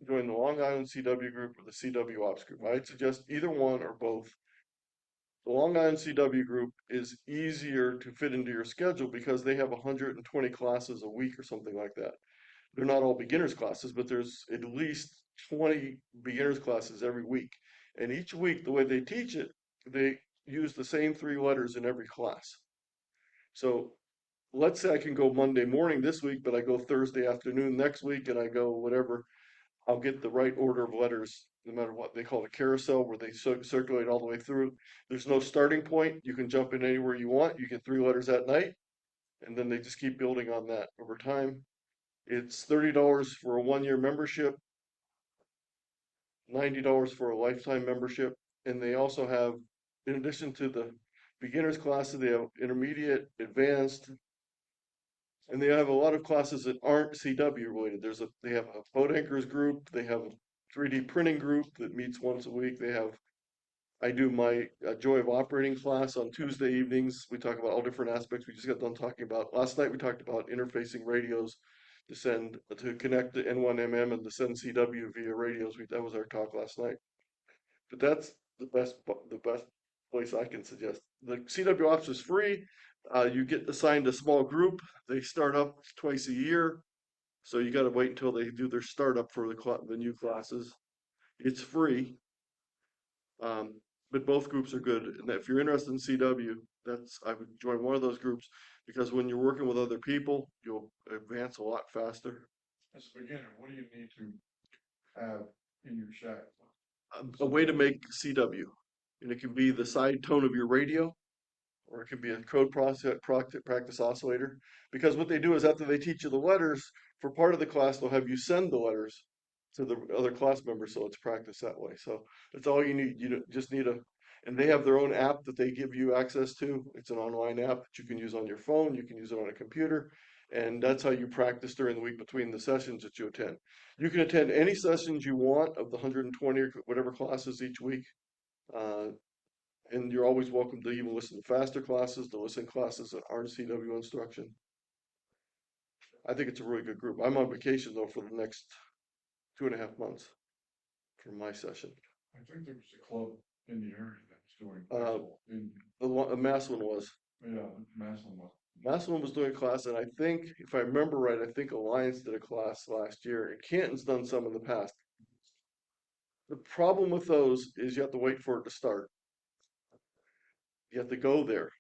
join the Long Island CW group or the CW Ops group. I'd suggest either one or both. The Long Island CW group is easier to fit into your schedule because they have 120 classes a week or something like that. They're not all beginners classes, but there's at least 20 beginners classes every week. And each week, the way they teach it, they use the same 3 letters in every class. So let's say I can go Monday morning this week, but I go Thursday afternoon next week, and I go whatever. I'll get the right order of letters, no matter what they call a carousel, where they circulate all the way through. There's no starting point. You can jump in anywhere you want. You get 3 letters at night, and then they just keep building on that over time. It's $30 for a 1-year membership, $90 for a lifetime membership, and they also have, in addition to the beginners classes, they have intermediate, advanced, And they have a lot of classes that aren't CW related. They have a boat anchors group, they have a 3D printing group that meets once a week. I do my Joy of Operating class on Tuesday evenings. We talk about all different aspects. We just got done talking about, last night we talked about interfacing radios to connect the N1MM and to send CW via radios. That was our talk last night. But that's the best place I can suggest. The CW Ops is free. You get assigned a small group. They start up twice a year. So you got to wait until they do their startup for the new classes. It's free. But both groups are good. And if you're interested in CW, I would join one of those groups because when you're working with other people, you'll advance a lot faster. As a beginner, what do you need to have in your shack? A way to make CW, and it can be the side tone of your radio, or it can be a code practice oscillator. Because what they do is after they teach you the letters, for part of the class, they'll have you send the letters to the other class members, so it's practice that way. So that's all you need. Just need and they have their own app that they give you access to. It's an online app that you can use on your phone, you can use it on a computer, and that's how you practice during the week between the sessions that you attend. You can attend any sessions you want of the 120 or whatever classes each week. And you're always welcome to even listen to faster classes, to listen classes that aren't CW instruction. I think it's a really good group. I'm on vacation though for the next 2.5 months for my session. I think there was a club in the area that's doing. The Maslin was. Yeah, Maslin was. Maslin was doing a class, and I think, if I remember right, I think Alliance did a class last year, and Canton's done some in the past. The problem with those is you have to wait for it to start. You have to go there.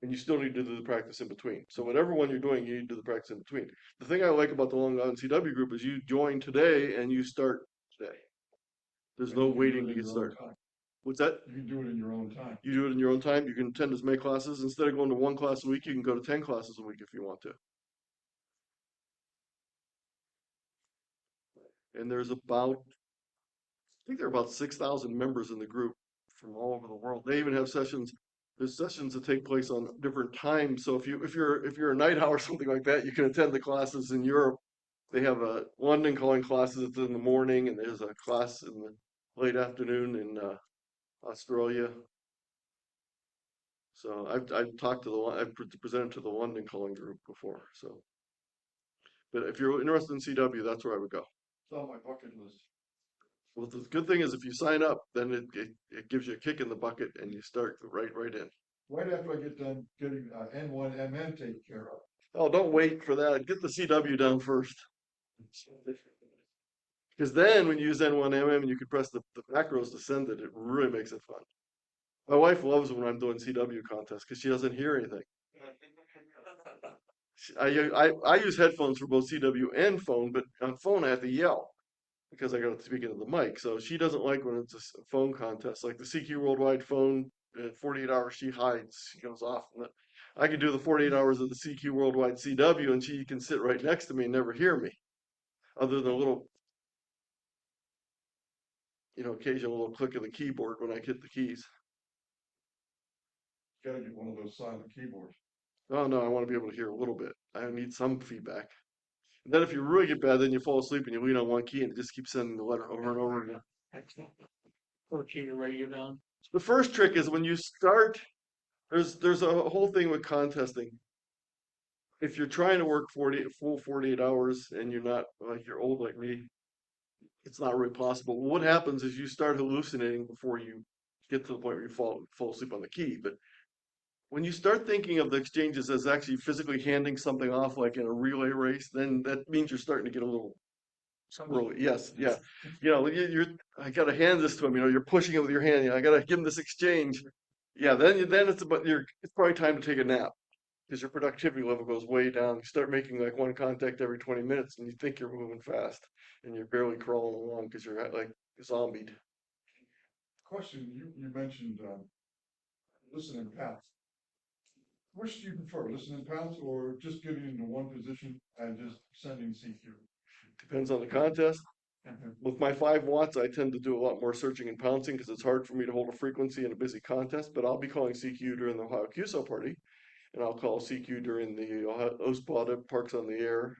And you still need to do the practice in between. So whatever one you're doing, you need to do the practice in between. The thing I like about the Long Island CW group is you join today and you start today. There's no waiting to get started. What's that? You can do it in your own time. You do it in your own time. You can attend as many classes. Instead of going to 1 class a week, you can go to 10 classes a week if you want to. And there's I think there are about 6,000 members in the group from all over the world. They even have sessions. There's sessions that take place on different times. So if you're a night owl or something like that, you can attend the classes in Europe. They have a London calling classes in the morning, and there's a class in the late afternoon in Australia. So I've talked to I've presented to the London calling group before. So, but if you're interested in CW, that's where I would go. It's on my bucket list. Well, the good thing is if you sign up, then it gives you a kick in the bucket and you start right in. Right after I get done getting N1MM taken care of. Oh, don't wait for that. Get the CW done first. Because then when you use N1MM and you can press the macros to send it, it really makes it fun. My wife loves when I'm doing CW contests because she doesn't hear anything. I use headphones for both CW and phone, but on phone I have to yell because I got to speak into the mic. So she doesn't like when it's a phone contest, like the CQ Worldwide phone. 48 hours she hides, she goes off. I can do the 48 hours of the CQ Worldwide CW, and she can sit right next to me and never hear me, other than a little, occasional little click of the keyboard when I hit the keys. Gotta get one of those silent keyboards. Oh no, I want to be able to hear a little bit. I need some feedback. And then if you really get bad, then you fall asleep and you lean on one key and it just keeps sending the letter over and over again. Or keep your radio down. The first trick is when you start, there's a whole thing with contesting. If you're trying to work full 48 hours and you're not, like you're old like me, it's not really possible. What happens is you start hallucinating before you get to the point where you fall asleep on the key. But when you start thinking of the exchanges as actually physically handing something off like in a relay race, then that means you're starting to get a little early. Yes, yeah. I gotta hand this to him, you're pushing it with your hand, I gotta give him this exchange. Yeah, then it's probably time to take a nap because your productivity level goes way down. You start making like one contact every 20 minutes and you think you're moving fast and you're barely crawling along because you're like zombied. Question, you mentioned listen and pounce. Which do you prefer, listen and pounce or just getting into one position and just sending CQ? Depends on the contest. With my 5 watts, I tend to do a lot more searching and pouncing because it's hard for me to hold a frequency in a busy contest, but I'll be calling CQ during the Ohio QSO party. and I'll call CQ during the OSPA that parks on the air.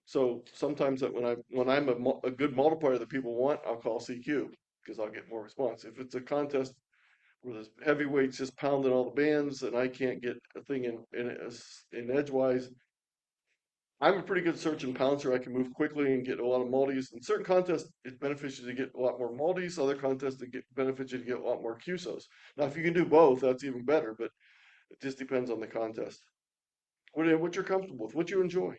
So sometimes that when I'm a good multiplier that people want, I'll call CQ because I'll get more response. If it's a contest where the heavyweights just pounding all the bands and I can't get a thing in edgewise, I'm a pretty good search and pouncer. I can move quickly and get a lot of multis. In certain contests, it benefits you to get a lot more multis. Other contests, it benefits you to get a lot more QSOs. Now, if you can do both, that's even better, but it just depends on the contest. What you're comfortable with, what you enjoy.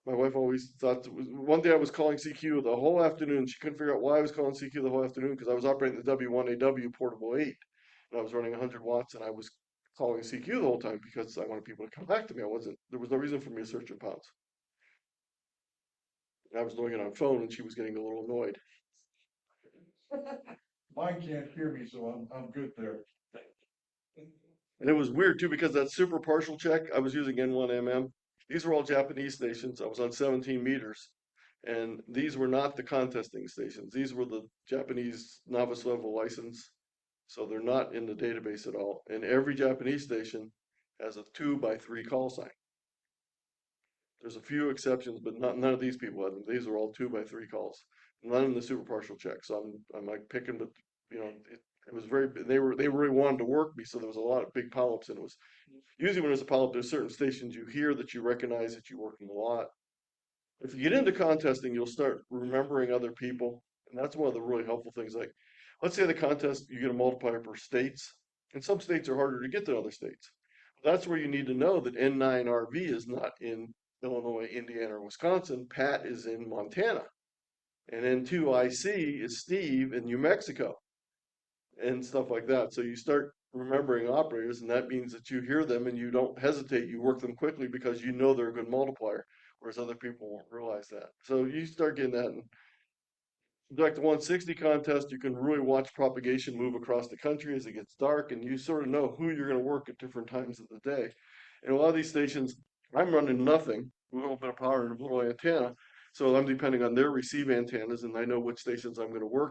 My wife always thought one day I was calling CQ the whole afternoon. She couldn't figure out why I was calling CQ the whole afternoon because I was operating the W1AW portable 8 and I was running 100 watts and I was calling CQ the whole time because I wanted people to come back to me. There was no reason for me to search and pounce. I was doing it on phone and she was getting a little annoyed. Mine can't hear me, so I'm good there. And it was weird too because that super partial check, I was using N1MM. These were all Japanese stations. I was on 17 meters. And these were not the contesting stations. These were the Japanese novice level license. So they're not in the database at all. And every Japanese station has a 2x3 call sign. There's a few exceptions, but none of these people had them. These are all 2x3 calls. None in the super partial check. So I'm like picking, but you know, it was they really wanted to work me. So there was a lot of big polyps, and it was usually when there's a polyp, there's certain stations you hear that you recognize that you work them a lot. If you get into contesting, you'll start remembering other people, and that's one of the really helpful things. Like, let's say the contest, you get a multiplier per states, and some states are harder to get than other states. That's where you need to know that N9RV is not in Illinois, Indiana, or Wisconsin. Pat is in Montana, and N2IC is Steve in New Mexico, and stuff like that. So you start remembering operators, and that means that you hear them and you don't hesitate. You work them quickly because you know they're a good multiplier, whereas other people won't realize that. So you start getting that. And like the 160 contest, you can really watch propagation move across the country as it gets dark, and you sort of know who you're going to work at different times of the day. And a lot of these stations, I'm running nothing, a little bit of power and a little antenna. So I'm depending on their receive antennas, and I know which stations I'm going to work